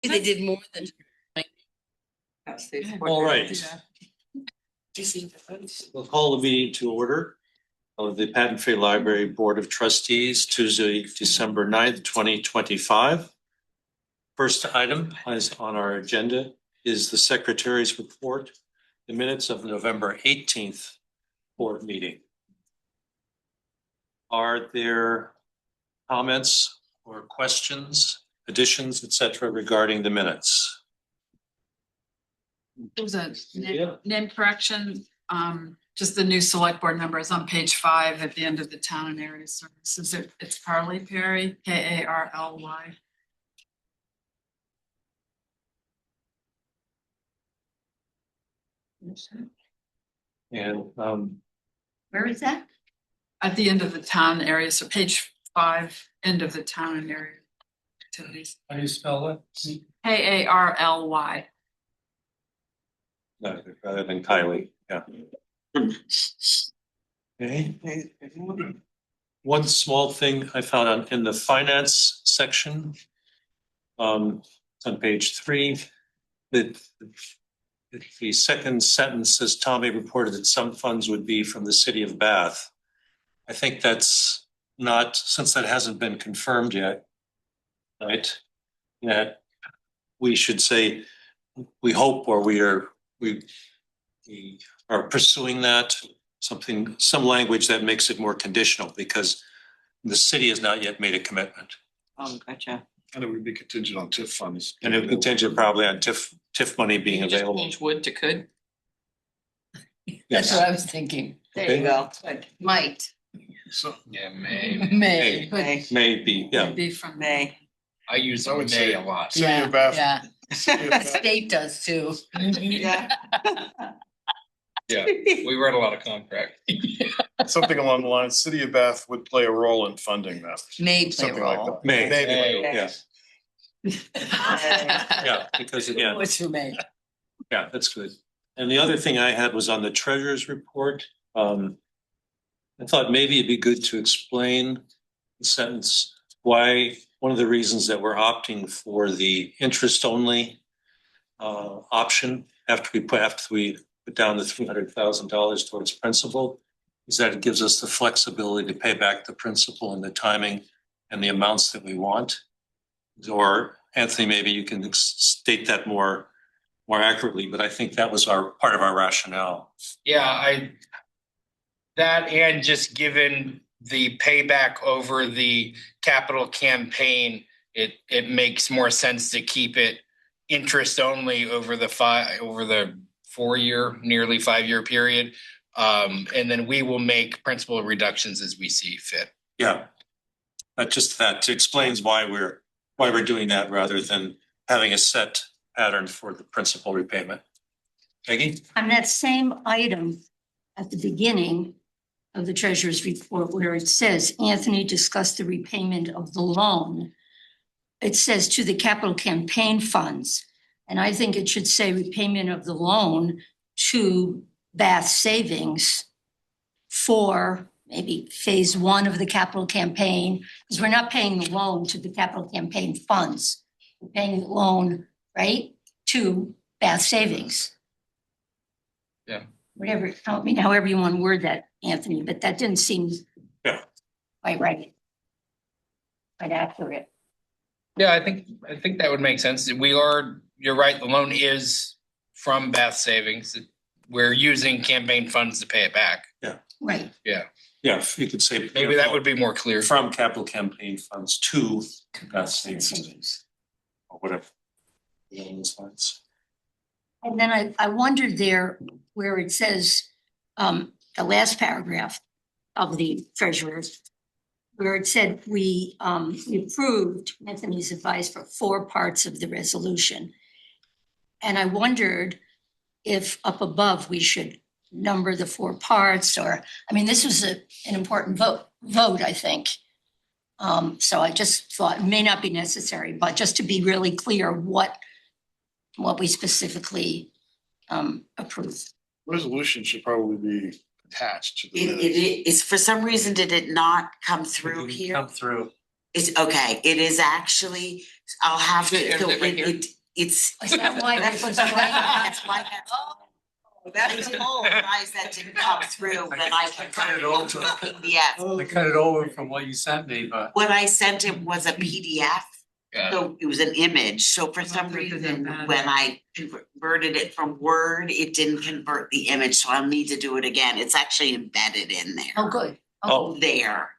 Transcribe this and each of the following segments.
They did more than. All right. We'll call the meeting to order of the Patent Free Library Board of Trustees, Tuesday, December 9th, 2025. First item is on our agenda is the Secretary's report, the minutes of November 18th board meeting. Are there comments or questions, additions, etc., regarding the minutes? There was a name correction. Just the new select board number is on page 5 at the end of the town and area services. It's Carly Perry, Karly. And Where is that? At the end of the town area, so page 5, end of the town and area activities. how do you spell it? Karly. No, rather than Kylie, yeah. Okay. One small thing I found in the finance section, on page 3, that the second sentence says Tommy reported that some funds would be from the city of Bath. I think that's not, since that hasn't been confirmed yet, right? That we should say we hope, or we are pursuing that, some language that makes it more conditional, because the city has not yet made a commitment. Oh, gotcha. And it would be contingent on TIF funds. And it would contingent probably on TIF money being available. Change would to could. That's what I was thinking. There you go. Good. Might. So Yeah, May. May. Maybe, yeah. Be from May. I use I would May say a lot. City of Bath. Yeah. City of The Bath. state does too. Yeah. Yeah, we read a lot of contract. Something along the lines, City of Bath would play a role in funding that. May play a Something like role. that. May. Maybe. Yes, yeah, because again, What's your May? yeah, that's good. And the other thing I had was on the treasurer's report. I thought maybe it'd be good to explain the sentence, why one of the reasons that we're opting for the interest only option after we put down the $300,000 towards principal, is that it gives us the flexibility to pay back the principal and the timing and the amounts that we want. Or Anthony, maybe you can state that more accurately, but I think that was part of our rationale. Yeah, that and just given the payback over the capital campaign, it makes more sense to keep it interest only over the 4-year, nearly 5-year period. And then we will make principal reductions as we see fit. Yeah. That explains why we're doing that rather than having a set pattern for the principal repayment. Peggy? On that same item at the beginning of the treasurer's report where it says Anthony discussed the repayment of the loan, it says to the capital campaign funds. And I think it should say repayment of the loan to Bath Savings for maybe phase 1 of the capital campaign, because we're not paying the loan to the capital campaign funds. We're paying the loan, right, to Bath Savings. Yeah. Whatever, I mean, however you want to word that, Anthony, but that didn't seem quite right. Quite accurate. Yeah, I think that would make sense. You're right, the loan is from Bath Savings. We're using campaign funds to pay it back. Right. Yeah. Yeah, you could say. Maybe that would be more clear. From capital campaign funds to Bath Savings or whatever. And then I wondered there where it says, the last paragraph of the treasurer's, where it said we approved Anthony's advice for 4 parts of the resolution. And I wondered if up above we should number the 4 parts, or, I mean, this was an important vote, I think. So I just thought it may not be necessary, but just to be really clear what we specifically approved. Resolution should probably be attached to the minutes. It is, for some reason, did it not come through here? Come through. It's okay, it is actually, I'll have to, so it's. Is that why that was blank? That's why that's. I told guys that didn't come through, but I can cut it over to a PDF. I cut it over from what you sent me, but. What I sent him was a PDF, Yeah. so it was an image, so for some reason, when I converted it from Word, it didn't convert the image, so I'll need to do it again, it's actually embedded in there. Oh, good. Oh. There,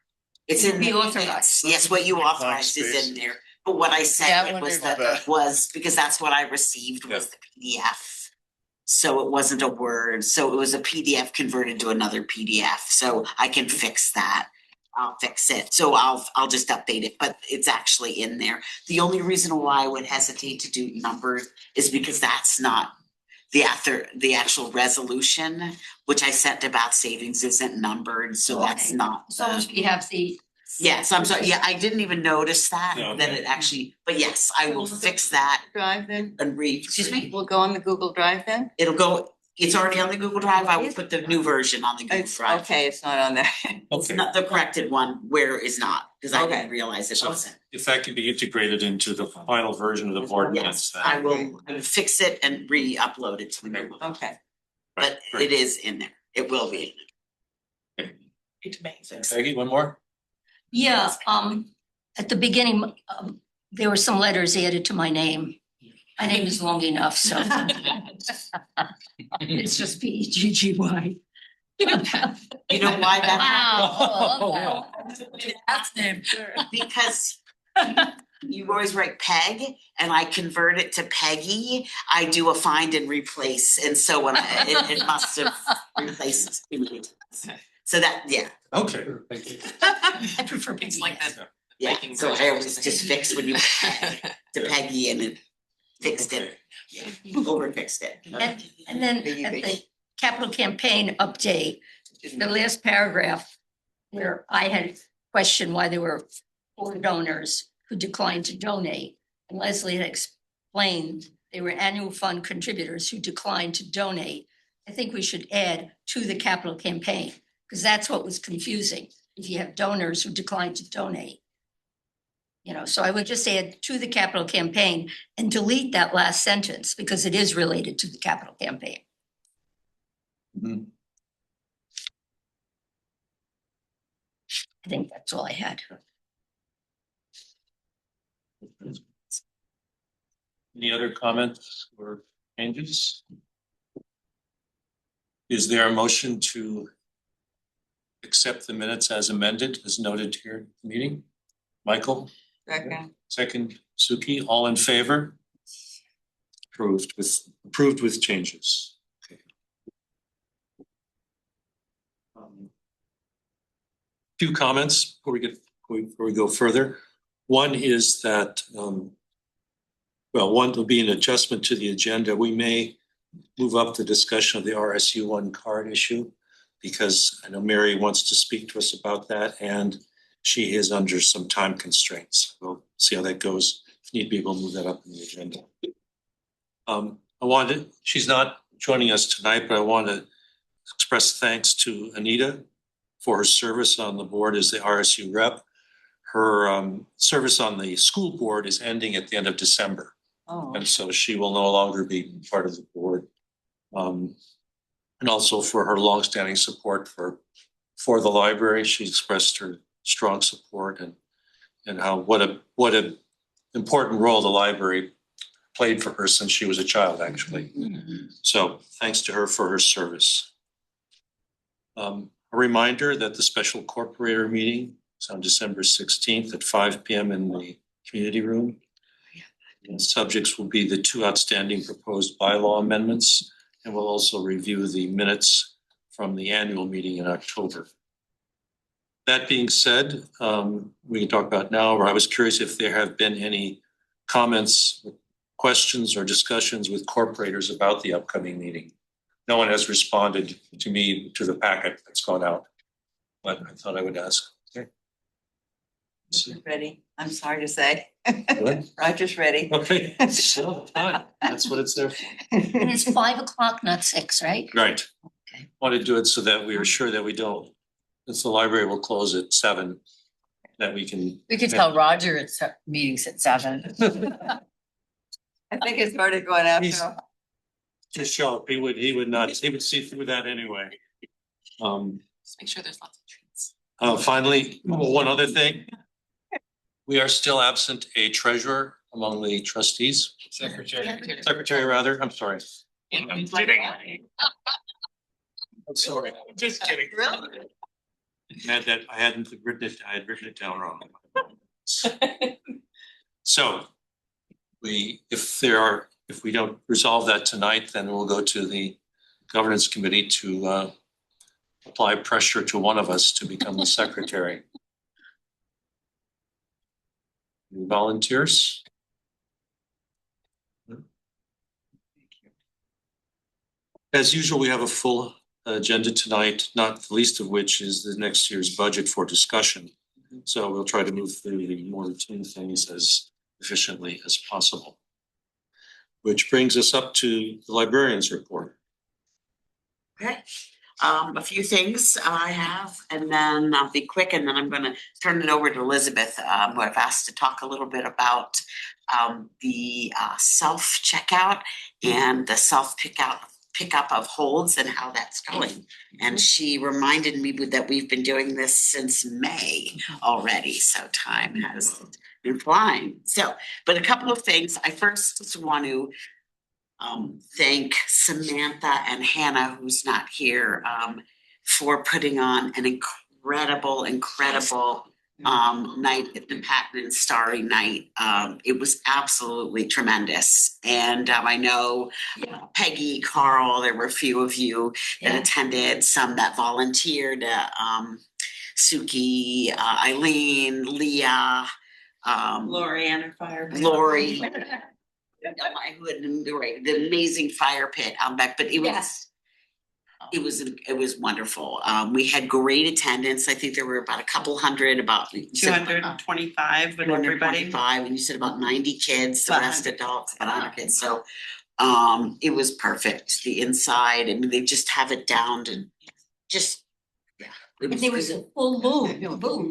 it's in We the authorized. yes, what you authorized is in there, but what I Yeah, I sent it wondered about was, because that's what I received was the PDF. So it wasn't a Word, so it was a PDF converted to another PDF, so I can fix that. I'll fix it, so I'll just update it, but it's actually in there. The only reason why I would hesitate to do numbers is because that's not the actual resolution, which I sent about savings isn't numbered, so that's Okay. not. As long as we have the. Yes, I'm sorry, yeah, I didn't even notice that, Yeah, that okay. it actually, but yes, I will fix that Drive then? and Excuse me? We'll go on the Google Drive then? It'll go, it's already on the Google Drive, I will put the new version on the Google It's, Drive. okay, it's not on there. It's Okay, not the corrected one, where is not, because I didn't Okay. realize it wasn't. if that can be integrated into the final version of the board minutes, Yes, I then. will fix it and re-upload it to the new one, Okay. but it is in there, it will be. It's amazing. Peggy, one more? Yeah, at the beginning, there were some letters added to my name. My name is long enough, so. It's just P-E-G-G-Y. You know why that Wow. That's name. happened? Because you always write Peg and I convert it to Peggy, I do a find and replace, and so when it must have replaced it. So that, yeah, Okay. I prefer things like that. yeah, so I always just fix when you peg to Peggy and it fixed it, over fixed it. And then at the capital campaign update, the last paragraph where I had questioned why there were 4 donors who declined to donate. And Leslie had explained they were annual fund contributors who declined to donate. I think we should add to the capital campaign, because that's what was confusing. If you have donors who decline to donate. You know, so I would just add to the capital campaign and delete that last sentence because it is related to the capital campaign. Mhm. I think that's all I had. Any other comments or changes? Is there a motion to accept the minutes as amended, as noted here in the meeting? Michael, Second. second, Suki, all in favor? Approved with changes. Okay. Few comments before we go further. One is that, one will be an adjustment to the agenda. We may move up the discussion of the RSU 1 card issue, because I know Mary wants to speak to us about that, and she is under some time constraints. We'll see how that goes. If need be, we'll move that up in the agenda. She's not joining us tonight, but I want to express thanks to Anita for her service on the board as the RSU rep. Her service on the school board is ending at the end of December. Oh. And so she will no longer be part of the board. And also for her longstanding support for the library. She expressed her strong support and how what a important role the library played for her since she was a child, actually. So thanks to her for her service. A reminder that the special corporator meeting is on December 16th at 5 p.m. in the community room. And subjects will be the 2 outstanding proposed bylaw amendments, and we'll also review the minutes from the annual meeting in October. That being said, we can talk about now, or I was curious if there have been any comments, questions, or discussions with corporators about the upcoming meeting. No one has responded to me to the packet that's gone out, but I thought I would ask. Okay. Ready, I'm sorry to say. What? Roger's ready. Okay, so fine. That's what it's there for. And it's 5 o'clock, not 6, right? Right. Okay. Want to do it so that we are sure that we don't, since the library will close at 7, that we can. We could tell Roger it's meetings at 7. I think it's started going after. He's- Just show up, he would not, he would see through that anyway. Just make sure there's lots of treats. Finally, one other thing. We are still absent a treasurer among the trustees, secretary rather, I'm sorry. I'm kidding. I'm sorry. Just kidding. I had written it down wrong. So if we don't resolve that tonight, then we'll go to the governance committee to apply pressure to one of us to become the secretary. Any volunteers? As usual, we have a full agenda tonight, not the least of which is the next year's budget for discussion. So we'll try to move through the more routine things as efficiently as possible. Which brings us up to the librarian's report. Okay, a few things I have, and then I'll be quick, and then I'm gonna turn it over to Elizabeth, who I've asked to talk a little bit about the self-checkout and the pickup of holds and how that's going. And she reminded me that we've been doing this since May already, so time has been flying. So, but a couple of things, I first just want to thank Samantha and Hannah, who's not here, for putting on an incredible night at the Patton and Starry night. It was absolutely tremendous. And I know Peggy, Carl, there were a few of you that attended, some that volunteered, Suki, Eileen, Leah, Lori and her fire. Lori. The amazing fire pit out back, but it was wonderful. We had great attendance. I think there were about a couple hundred, about 225 with everybody. 225, and you said about 90 kids, the rest adults, about 100 kids. So it was perfect. The inside, I mean, they just have it down and just And there was a full moon.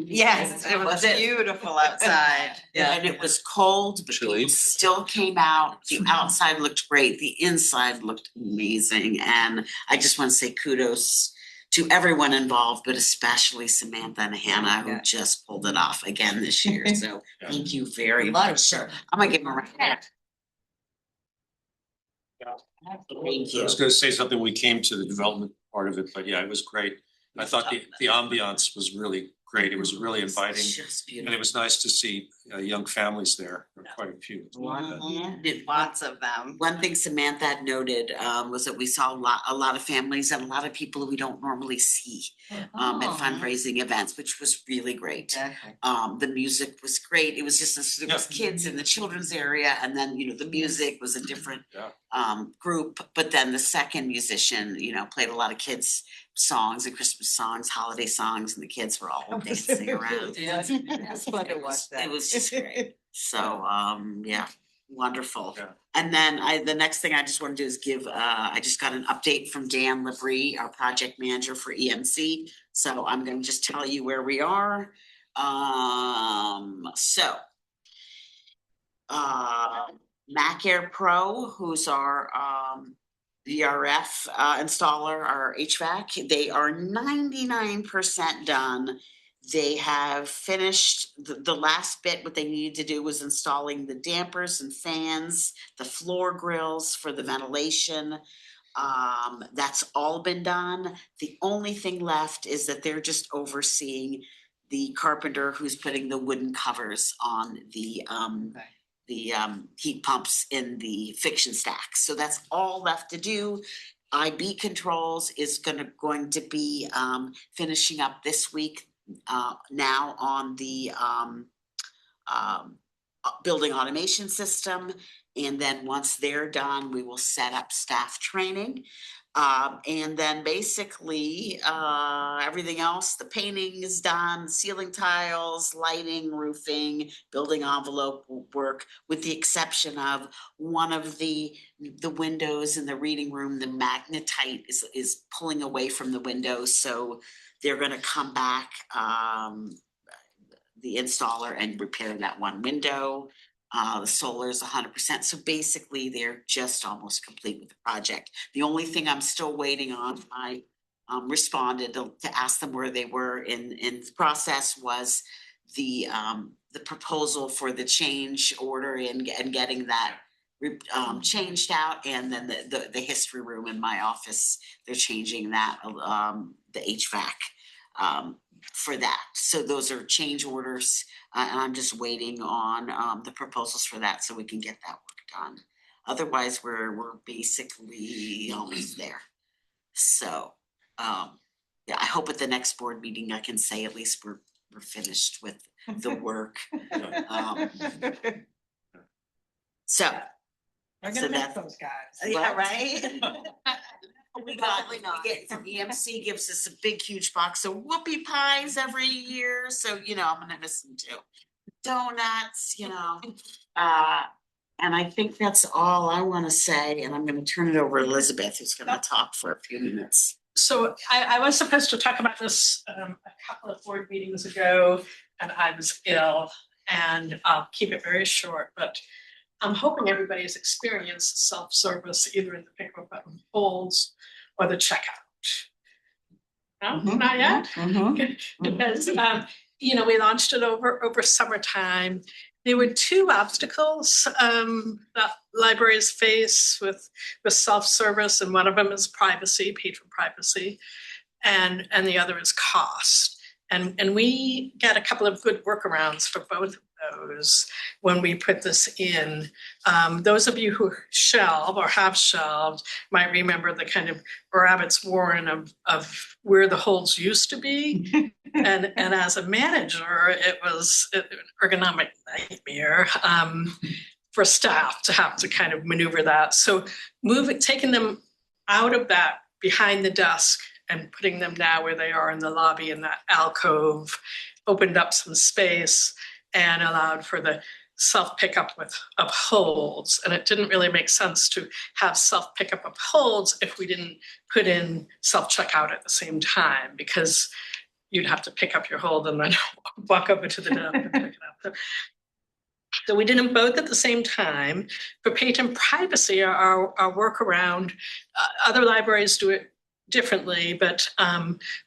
Yes, it was beautiful outside. And it was cold, but Chilly. people still came out. The outside looked great. The inside looked amazing. And I just want to say kudos to everyone involved, but especially Samantha and Hannah, who just pulled it off again this year. So thank you very much. I'm gonna give them a round. Thank I you. was gonna say something, we came to the development part of it, but yeah, it was great. I thought the ambiance was really great. It was really inviting. Just And it beautiful. was nice to see young families there, There were quite a few. Did Lots of them. One thing Samantha had noted was that we saw a lot of families and a lot of people who we don't normally see at fundraising events, which was really great. Exactly. The music was great. It was just, there was kids in the children's area, and then, the music was a different group. But then the second musician, played a lot of kids' songs and Christmas songs, holiday songs, and the kids were all dancing around. It's fun to watch that. It was just great. So, yeah, wonderful. Yeah. And then the next thing I just want to do is give, I just got an update from Dan Labrie, our project manager for EMC. So I'm gonna just tell you where we are. Mac Air Pro, who's our VRF installer, our HVAC, they are 99% done. They have finished the last bit. What they needed to do was installing the dampers and fans, the floor grills for the ventilation. That's all been done. The only thing left is that they're just overseeing the carpenter who's putting the wooden covers on the heat pumps in the fiction stacks. So that's all left to do. IB Controls is going to be finishing up this week now on the building automation system. And then once they're done, we will set up staff training. And then basically everything else, the painting is done, ceiling tiles, lighting, roofing, building envelope work, with the exception of one of the windows in the reading room, the magnetite is pulling away from the windows. So they're gonna come back the installer and repair that one window. The solar is 100%, so basically they're just almost complete with the project. The only thing I'm still waiting on, I responded to ask them where they were in the process, was the proposal for the change order and getting that changed out, and then the history room in my office, they're changing that, the HVAC for that. So those are change orders, and I'm just waiting on the proposals for that so we can get that work done. Otherwise, we're basically almost there. So yeah, I hope at the next board meeting I can say at least we're finished with the work. So. We're So gonna miss that's- those guys. Yeah, right? We get, EMC gives us a big, huge box of whoopie pies every year, so, you know, I'm gonna miss them too. Donuts, you know, and I think that's all I wanna say, and I'm gonna turn it over to Elizabeth, who's gonna talk for a few minutes. So I was supposed to talk about this a couple of board meetings ago, and I was ill, and I'll keep it very short, but I'm hoping everybody has experienced self-service either in the pickup of holds or the checkout. No, not yet? Good. Because you know, we launched it over summertime. There were two obstacles that libraries face with self-service, and one of them is privacy, patron privacy, and the other is cost. And we got a couple of good workarounds for both of those when we put this in. Those of you who shelve or have shelved might remember the kind of rabbit's warren of where the holds used to be. And as a manager, it was an ergonomic nightmare for staff to have to kind of maneuver that. So taking them out of that behind the desk and putting them now where they are in the lobby in that alcove opened up some space and allowed for the self pickup of holds. And it didn't really make sense to have self pickup of holds if we didn't put in self checkout at the same time, because you'd have to pick up your hold and then walk over to the desk and pick it up. So we did them both at the same time. For patron privacy, our workaround, other libraries do it differently, but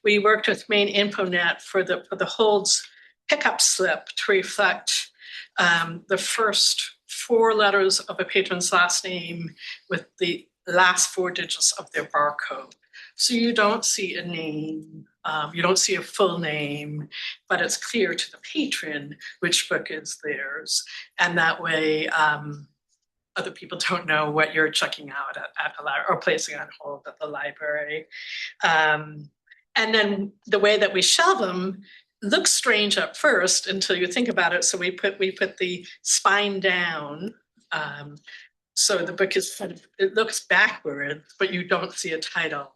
we worked with Maine InfoNet for the holds pickup slip to reflect the first 4 letters of a patron's last name with the last 4 digits of their barcode. So you don't see a name, you don't see a full name, but it's clear to the patron which book is theirs. And that way, other people don't know what you're checking out at the library or placing on hold at the library. And then the way that we shelve them looks strange at first until you think about it. So we put the spine down. So the book is kind of, it looks backwards, but you don't see a title.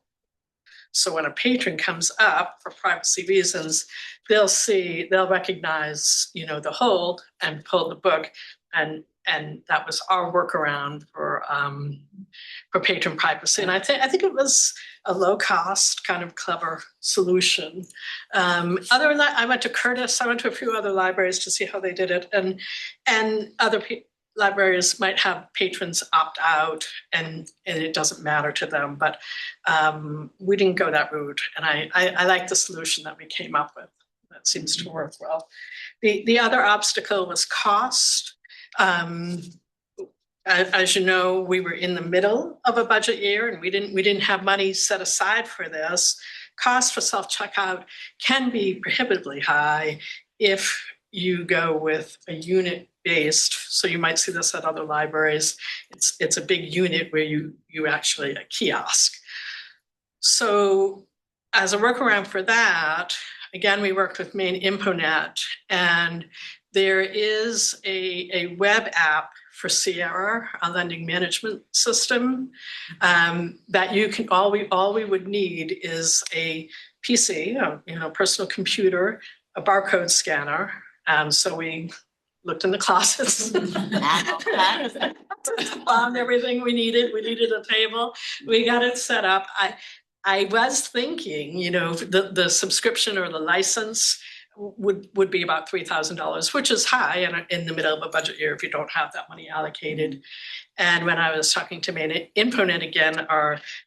So when a patron comes up for privacy reasons, they'll recognize, you know, the hold and pull the book, and that was our workaround for patron privacy. And I think it was a low cost, kind of clever solution. Other than that, I went to Curtis. I went to a few other libraries to see how they did it, and other libraries might have patrons opt out, and it doesn't matter to them. But we didn't go that route, and I like the solution that we came up with. That seems to work well. The other obstacle was cost. As you know, we were in the middle of a budget year, and we didn't have money set aside for this. Cost for self-checkout can be prohibitively high if you go with a unit based. So you might see this at other libraries. It's a big unit where you actually a kiosk. So as a workaround for that, again, we worked with Maine InfoNet, and there is a web app for Sierra, our lending management system, that you can, all we would need is a PC, personal computer, a barcode scanner. So we looked in the closets, found everything we needed. We needed a table. We got it set up. I was thinking, the subscription or the license would be about $3,000, which is high in the middle of a budget year if you don't have that money allocated. And when I was talking to Infonet again,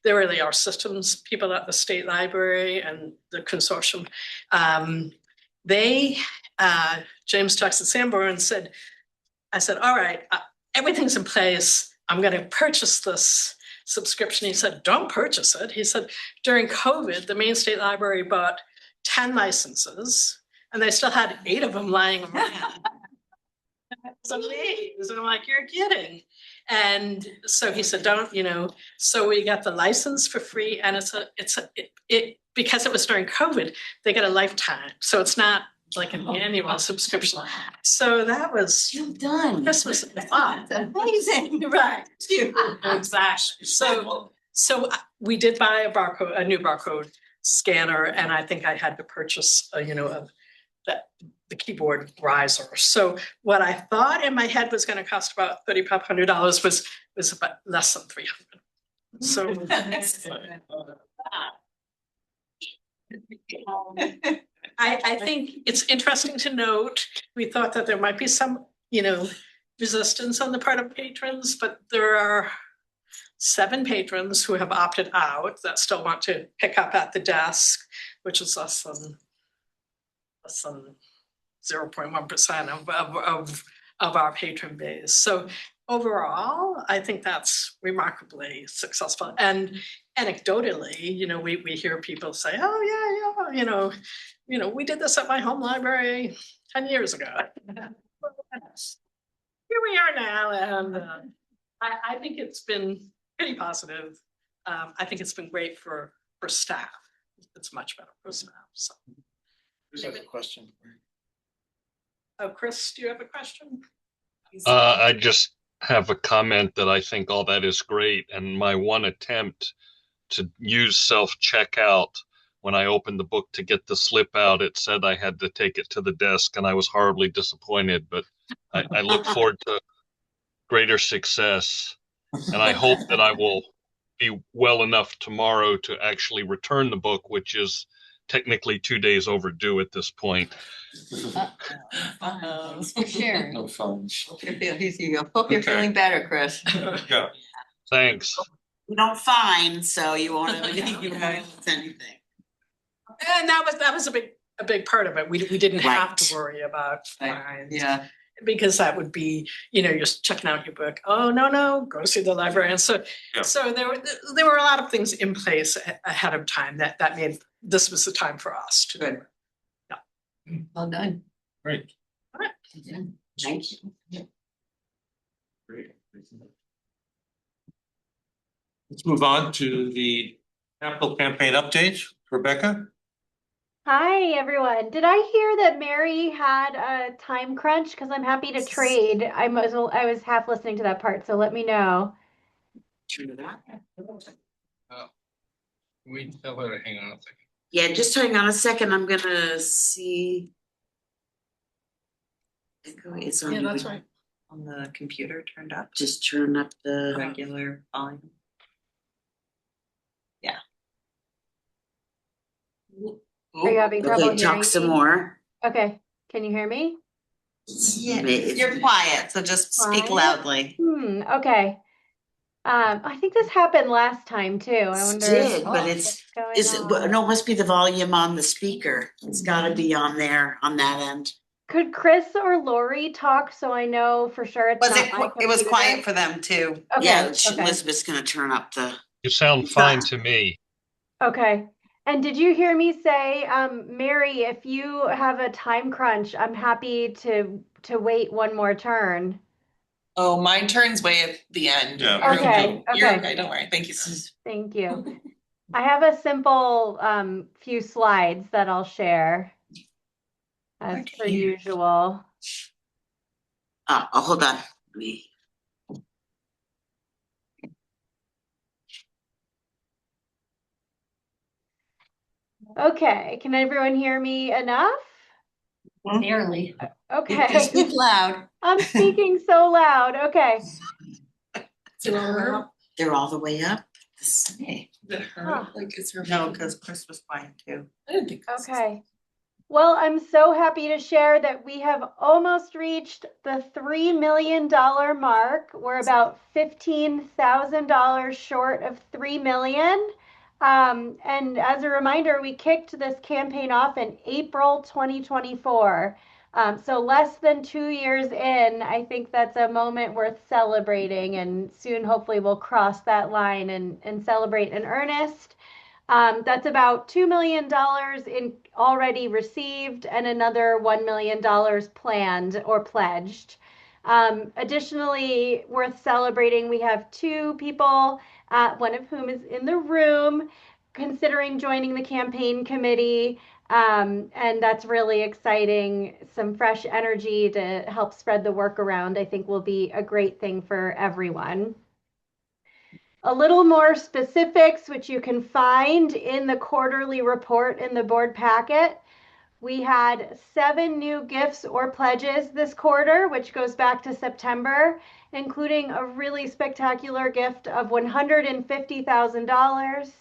they're really our systems people at the state library and the consortium. James talks to Sanborn and said, I said, all right, everything's in place. I'm going to purchase this subscription. He said, don't purchase it. He said, during COVID, the Maine State Library bought 10 licenses and they still had 8 of them lying around. It's amazing. I'm like, you're kidding. And so he said, don't, so we got the license for free, and because it was during COVID, they get a lifetime. So it's not like an annual subscription. So that was Christmas fun. Amazing. Right. Exactly. So we did buy a new barcode scanner, and I think I had to purchase the keyboard riser. So what I thought in my head was going to cost about $3,500 was about less than $300. So I think it's interesting to note, we thought that there might be some, resistance on the part of patrons, but there are 7 patrons who have opted out that still want to pick up at the desk, which is less than 0.1% of our patron base. So overall, I think that's remarkably successful. And anecdotally, we hear people say, oh yeah, we did this at my home library 10 years ago. Here we are now, and I think it's been pretty positive. I think it's been great for staff. It's much better for staff. So. Who's got a question? Oh, Chris, do you have a question? I just have a comment that I think all that is great. And my one attempt to use self-checkout, when I opened the book to get the slip out, it said I had to take it to the desk, and I was horribly disappointed. But I look forward to greater success. And I hope that I will be well enough tomorrow to actually return the book, which is technically 2 days overdue at this point. Thanks for sharing. No fun. Hope you're feeling better, Chris. Yeah. Thanks. We don't fine, so you won't have anything. And that was a big part of it. We didn't have Right. to worry about fines. Yeah. Because that would be, you're checking out your book. Oh, no, go see the librarian. So, Yeah. so there were a lot of things in place ahead of time that made this was the time for us to do it. Well done. Great. All right. Thank you. Great. Let's move on to the capital campaign update. Rebecca? Hi, everyone. Did I hear that Mary had a time crunch? Because I'm happy to trade. I was half listening to that part, so let me know. True that. We tell her to hang on a second. Yeah, just hang on a second. I'm gonna see. It's on. Yeah, that's right. On the computer turned up, Just turn up the. regular volume. Are you having trouble Okay, talk hearing some me? more. Okay, can you hear me? Yeah, you're quiet, so just speak Quiet? loudly. Okay. I think this happened last time too. I wonder Did, but what's going Is it, on. no, it must be the volume on the speaker. It's gotta be on there, on that end. Could Chris or Lori talk so I know for sure it's Was not it, my it was computer? quiet for them too. Okay, Yeah, okay. Elizabeth's gonna turn up the. You sound fine to me. Okay. And did you hear me say, Mary, if you have a time crunch, I'm happy to wait one more turn. Oh, mine turns way at the end. Yeah. You're Okay, You're okay. okay, don't worry. Thank you. Thank you. I have a simple few slides that I'll share as per usual. Oh, hold on. Let me. Okay, can everyone hear me enough? Barely. Okay. Speak loud. I'm speaking so loud. Okay. They're all the way up. Is it her? Huh. Like, is her? No, because Chris was quiet too. I didn't think. Okay. Well, I'm so happy to share that we have almost reached the $3 million mark. We're about $15,000 short of $3 million. And as a reminder, we kicked this campaign off in April 2024. So less than 2 years in, I think that's a moment worth celebrating, and soon hopefully we'll cross that line and celebrate in earnest. That's about $2 million in already received and another $1 million planned or pledged. Additionally, worth celebrating, we have 2 people, one of whom is in the room, considering joining the campaign committee. And that's really exciting. Some fresh energy to help spread the work around, I think will be a great thing for everyone. A little more specifics, which you can find in the quarterly report in the board packet. We had 7 new gifts or pledges this quarter, which goes back to September, including a really spectacular gift of $150,000,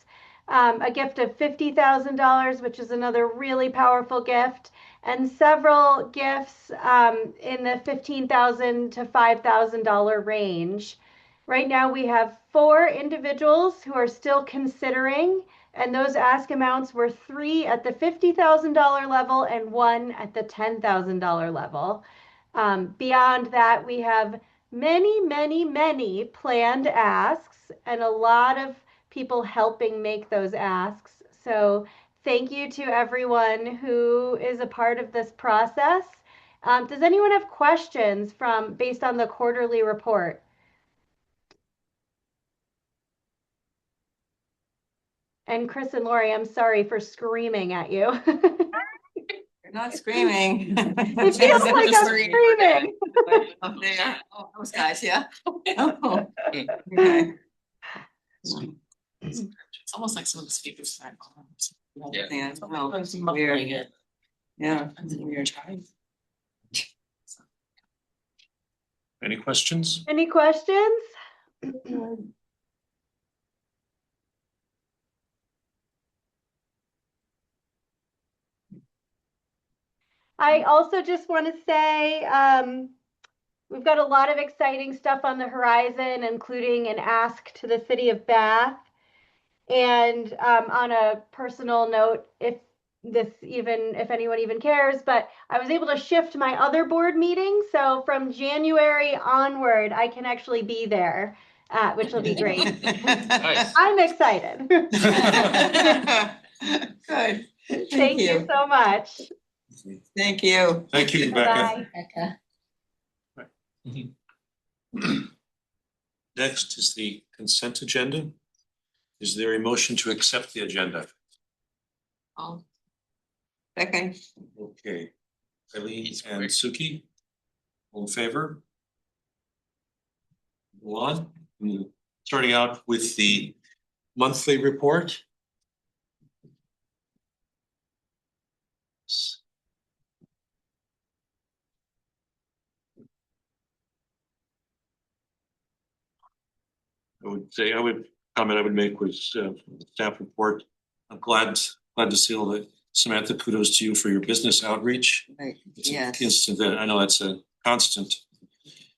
a gift of $50,000, which is another really powerful gift, and several gifts in the $15,000 to $5,000 range. Right now, we have 4 individuals who are still considering, and those ask amounts were 3 at the $50,000 level and 1 at the $10,000 level. Beyond that, we have many planned asks and a lot of people helping make those asks. So thank you to everyone who is a part of this process. Does anyone have questions based on the quarterly report? And Chris and Lori, I'm sorry for screaming at you. You're not screaming. It feels like I'm screaming. Up there, oh, those guys, yeah. Oh, okay. It's almost like some of the speakers. Yeah, well, it's weird. Yeah, it's weird. Any questions? Any questions? I also just want to say we've got a lot of exciting stuff on the horizon, including an ask to the city of Bath. And on a personal note, if anyone even cares, but I was able to shift my other board meeting. So from January onward, I can actually be there, which will be great. Nice. I'm excited. Good. Thank you so much. Thank you. Thank you, Rebecca. Bye. Next is the consent agenda. Is there a motion to accept the agenda? Oh. Second. Okay. Eileen and Suki, all in favor? Go on. Starting out with the monthly report. Comment I would make was staff report. I'm glad to see all the Samantha, kudos to you for your business outreach. Right, It's yes. instant that I know that's a constant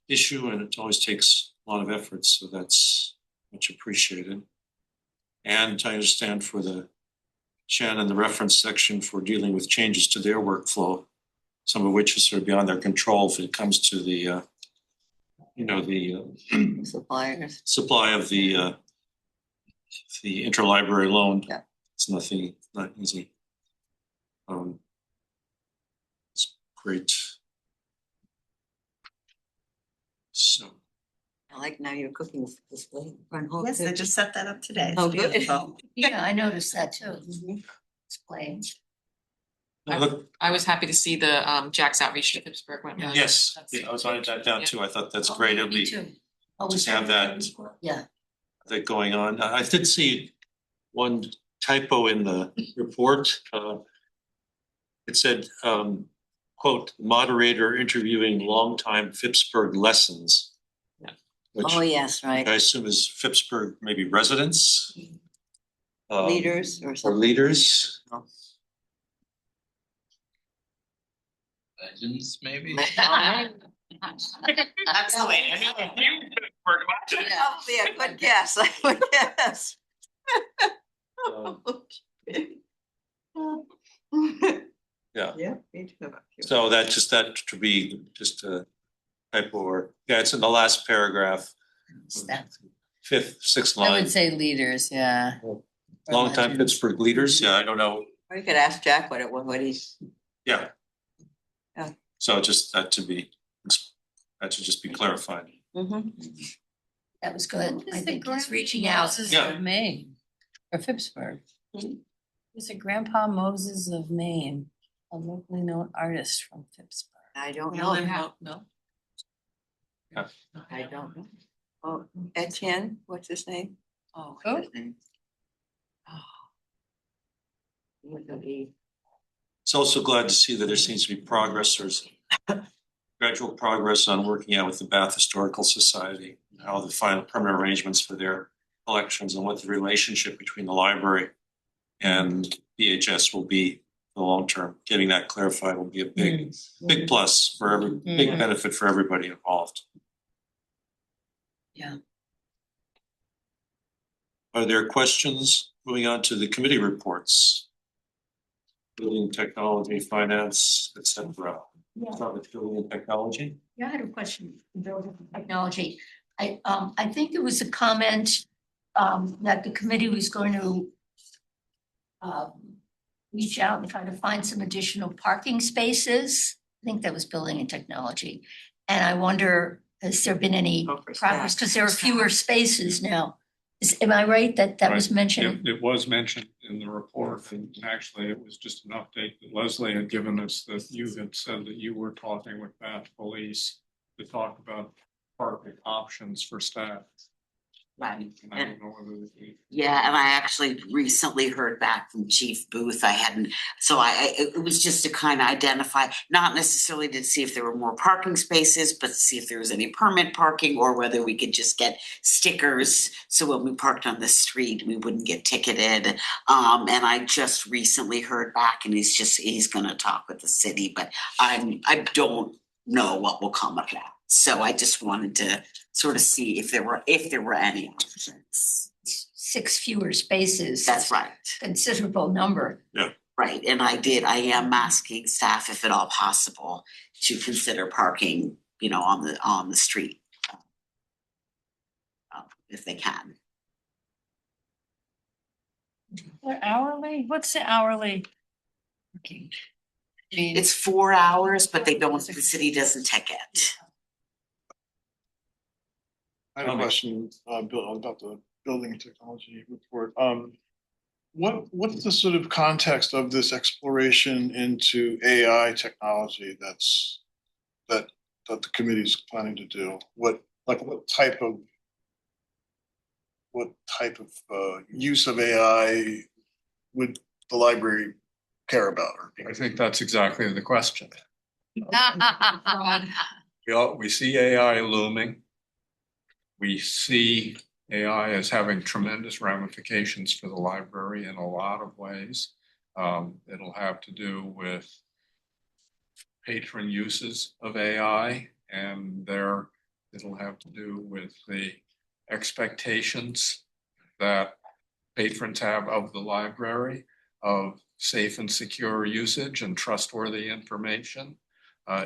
issue and it always takes a lot of effort, so that's much appreciated. And I understand for the Shannon, the reference section for dealing with changes to their workflow, some of which is sort of beyond their control if it comes to the Suppliers. supply of the interlibrary loan. Yeah. It's not easy. It's great. So. I like now you're cooking display. front hall Yes, too. I just set that up today. Oh, It's good. beautiful. Yeah, I noticed that too. Display. I was happy to see the Jack's outreach to Pittsburgh went well. Yes, That's- I was writing that down Yeah. too. I thought that's great. It'll Me be too. just have that Yeah. going on. I did see one typo in the report. It said, quote, moderator interviewing longtime Phippsburg lessons. Yeah. Which Oh, yes, right. I assume is Phippsburg, maybe residents? Leaders or Or something. leaders? Oh. Legends, maybe? That's the way. Probably a good guess, I would guess. Yeah. Yeah. Me too. So that to be just a typo or, yeah, it's in the last paragraph, fifth, sixth I line. would say leaders, yeah. Longtime Pittsburgh leaders, yeah, I don't know, Or you could ask Jack what he's. yeah. Yeah. So just that should just be clarified. That was good. I think he's reaching Grandpa out. Moses Yeah. of Maine, or Phippsburg. He's a Grandpa Moses of Maine, a locally known artist from Phippsburg. I don't No. No. I don't know. Oh, Etienne, what's his name? Oh, Oh. what's his name? It's also glad to see that there seems to be progress, there's gradual progress on working out with the Bath Historical Society, and how the final permanent arrangements for their collections and what the relationship between the library and BHS will be in the long term. Getting that clarified will be a big plus for big benefit for everybody involved. Yeah. Are there questions? Moving on to the committee reports. Building technology, finance, etc. Start with building and technology. Yeah, I had a question, building technology. I think there was a comment that the committee was going to reach out and try to find some additional parking spaces. I think that was building and technology. And I wonder, has there been any progress? Because there are fewer spaces now. Am I right that was mentioned? It was mentioned in the report, and actually it was just an update that Leslie had given us, that you had said that you were talking with Bath Police to talk about parking options for staff. Right. And I don't know whether Yeah, and I actually recently heard back from Chief Booth. I hadn't, so it was just to kind of identify, not necessarily to see if there were more parking spaces, but to see if there was any permit parking or whether we could just get stickers. So when we parked on the street, we wouldn't get ticketed. And I just recently heard back, and he's gonna talk with the city, but I don't know what will come of that. So I just wanted to sort of see if there were any options. 6 fewer spaces. That's right. Considerable number. Yeah. Right, and I am asking staff if at all possible to consider parking, on the street. If they can. They're hourly? What's the hourly? Okay. It's 4 hours, but the city doesn't take it. I have a question, Bill, about the building technology report. What's the sort of context of this exploration into AI technology that the committee is planning to do? What type of use of AI would the library care about? I think that's exactly the question. We see AI looming. We see AI as having tremendous ramifications for the library in a lot of ways. It'll have to do with patron uses of AI, and it'll have to do with the expectations that patrons have of the library, of safe and secure usage and trustworthy information.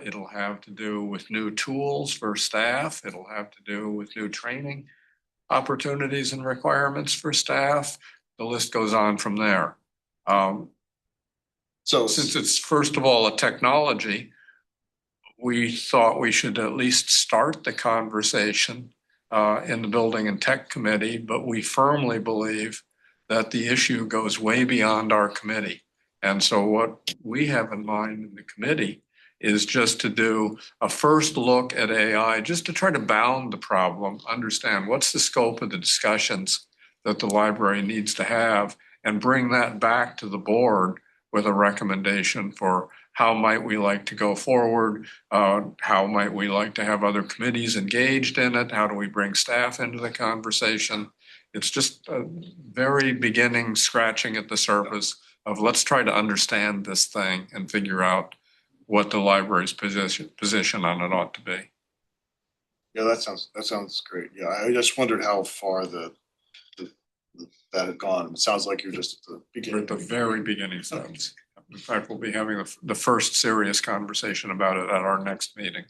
It'll have to do with new tools for staff. It'll have to do with new training opportunities and requirements for staff. The list goes on from there. So since it's first of all a technology, we thought we should at least start the conversation in the Building and Tech Committee, but we firmly believe that the issue goes way beyond our committee. And so what we have in mind in the committee is just to do a first look at AI, just to try to bound the problem, understand what's the scope of the discussions that the library needs to have, and bring that back to the board with a recommendation for how might we like to go forward, how might we like to have other committees engaged in it, how do we bring staff into the conversation. It's just a very beginning scratching at the surface of let's try to understand this thing and figure out what the library's position on it ought to be. Yeah, that sounds great. Yeah, I just wondered how far that had gone. It sounds like you're just at the We're beginning. at the very beginning of things. In fact, we'll be having the first serious conversation about it at our next meeting.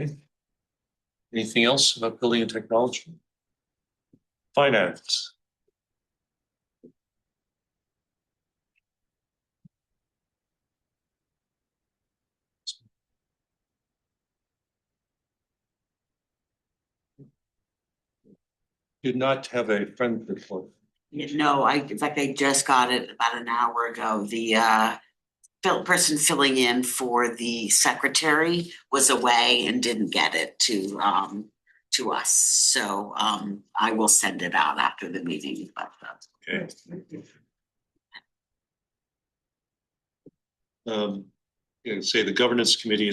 Okay. Anything else about building and technology? Finance. Did not have a friend report. No, in fact, I just got it about an hour ago. The person filling in for the secretary was away and didn't get it to us. So I will send it out after the meeting, but Okay. Say the governance committee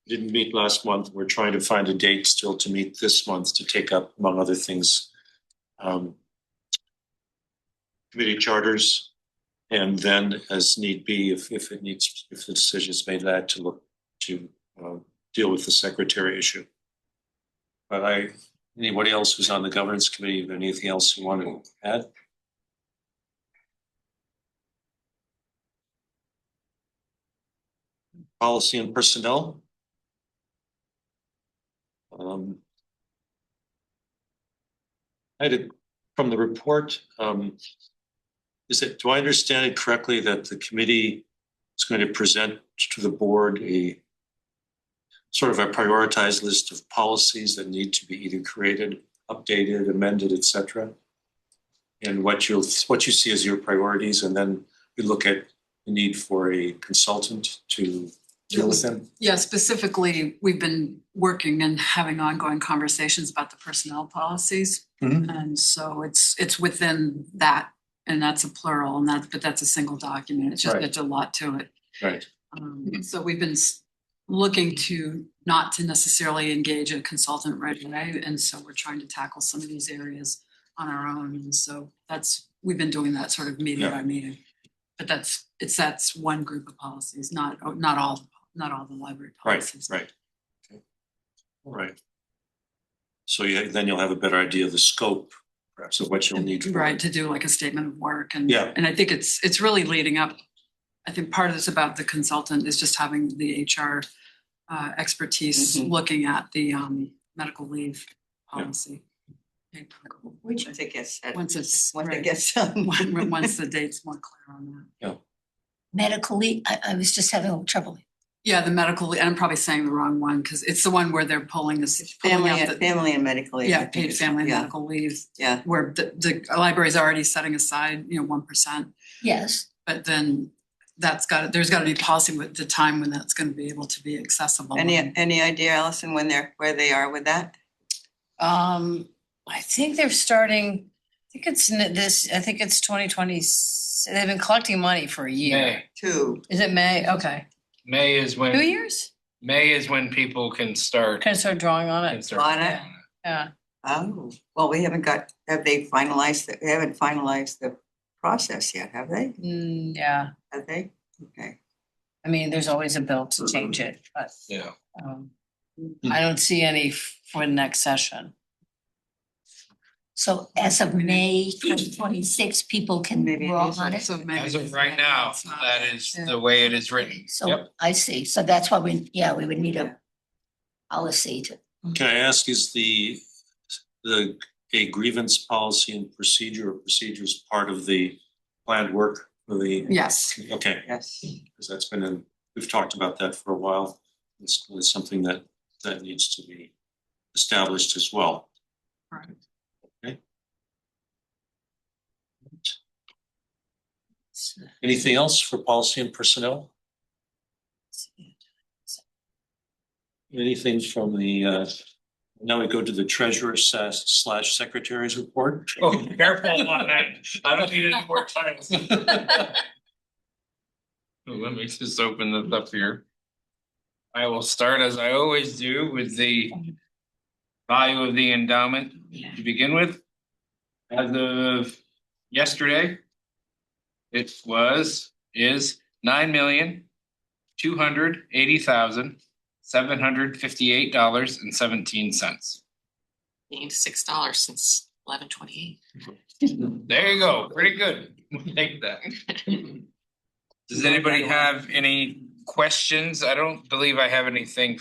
didn't meet last month. We're trying to find a date still to meet this month to take up, among other things, committee charters, and then as need be, if the decision is made, that to look to deal with the secretary issue. But anybody else who's on the governance committee, anything else you want to add? Policy and personnel. From the report, do I understand it correctly that the committee is going to present to the board a sort of a prioritized list of policies that need to be either created, updated, amended, etc., and what you see as your priorities, and then we look at the need for a consultant to deal with them? Yeah, specifically, we've been working and having ongoing conversations about the personnel policies. Mhm. And so it's within that, and that's a plural, but that's a single document. It's just, Right. there's a lot to it. Right. So we've been looking to not to necessarily engage a consultant right away. And so we're trying to tackle some of these areas on our own. And so we've been doing that sort of meeting by meeting. But that's one group of policies, not all the library policies. Right. Okay. All right. So then you'll have a better idea of the scope, perhaps, of what you'll need to. Right, to do like a statement of work and. Yeah. And I think it's really leading up. I think part of this about the consultant is just having the HR expertise looking at the medical leave policy. Which I think is. Once it's. Once right. it gets done. Once the date's more clear on that. Yeah. Medical leave, I was just having a little trouble. Yeah, the medical, and I'm probably saying the wrong one because it's the one where they're pulling this. Family and medical leave. Yeah, paid family and medical leave. Yeah. Where the library's already setting aside, 1%. Yes. But then there's got to be policy with the time when that's going to be able to be accessible. Any idea, Allison, where they are with that? I think they're starting, I think it's 2020. They've been collecting money for a year. May. Is it May? Okay. May is when. 2 years? May is when people can start. Can start drawing on can it. start On it? Yeah. Oh, well, they haven't finalized the process yet, have they? Yeah. Have they? Okay. I mean, there's always a bill to change it, but Yeah. I don't see any for the next session. So as of May 2026, people can draw on it. So maybe As of right now, that is the way it is written. So Yep. I see. So that's why we would need a policy to. Can I ask, is a grievance policy and procedures part of the planned work for the? Yes. Okay. Yes. Because that's we've talked about that for a while. It's something that needs to be established as well. Right. Okay. Anything else for policy and personnel? Anything from the, now we go to the treasurer / secretary's report. Oh, careful on that. I don't need any more time. Let me just open this up here. I will start as I always do with the value of the endowment to begin with. As of yesterday. It is $9,280,758.17. Gained $6 since 11/28. There you go. Pretty good. Take that. Does anybody have any questions? I don't believe I have anything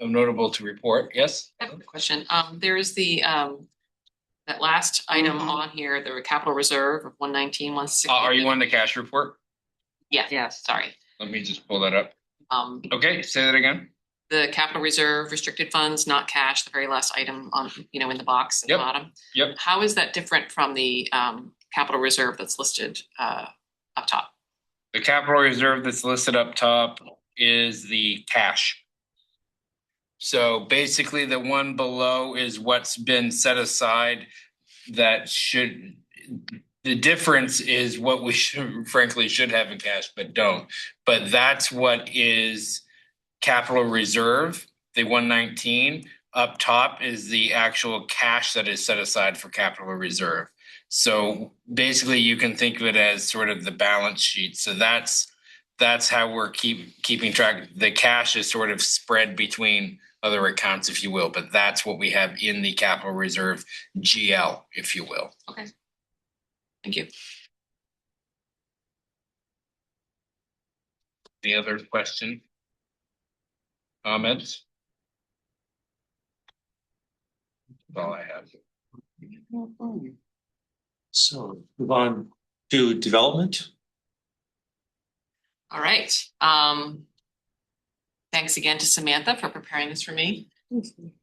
notable to report. Yes? I have a question. There is the, that last item on here, the capital reserve of 119, 160. Are you on the cash report? Yeah. Yes. Sorry. Let me just pull that up. Okay, say that again. The capital reserve, restricted funds, not cash, the very last item on, in the box at the bottom. Yep. How is that different from the capital reserve that's listed up top? The capital reserve that's listed up top is the cash. So basically the one below is what's been set aside the difference is what we frankly should have in cash, but don't. But that's what is capital reserve, the 119. Up top is the actual cash that is set aside for capital reserve. So basically you can think of it as sort of the balance sheet. So that's how we're keeping track. The cash is sort of spread between other accounts, if you will, but that's what we have in the capital reserve GL, if you will. Okay. Thank you. Any other question? Comments? That's all I have. So move on to development. All right. Thanks again to Samantha for preparing this for me.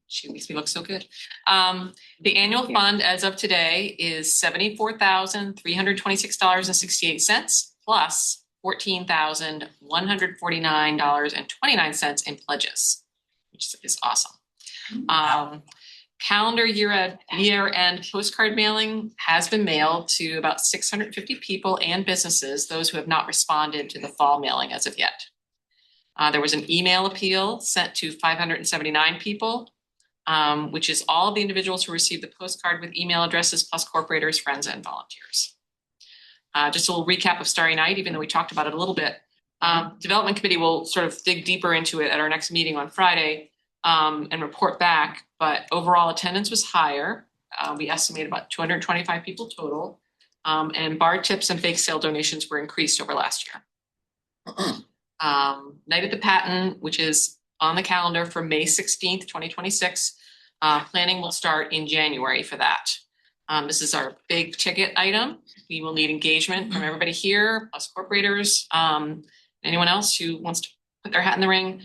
She makes me look so good. The annual fund as of today is $74,326.68 plus $14,149.29 in pledges, which is awesome. Calendar year-end postcard mailing has been mailed to about 650 people and businesses, those who have not responded to the fall mailing as of yet. There was an email appeal sent to 579 people, which is all of the individuals who received the postcard with email addresses plus corporators, friends, and volunteers. Just a little recap of Starry Night, even though we talked about it a little bit. Development Committee will sort of dig deeper into it at our next meeting on Friday and report back, but overall attendance was higher. We estimate about 225 people total, and bar tips and bake sale donations were increased over last year. Night at the Patent, which is on the calendar for May 16th, 2026. Planning will start in January for that. This is our big ticket item. We will need engagement from everybody here, plus corporators, anyone else who wants to put their hat in the ring.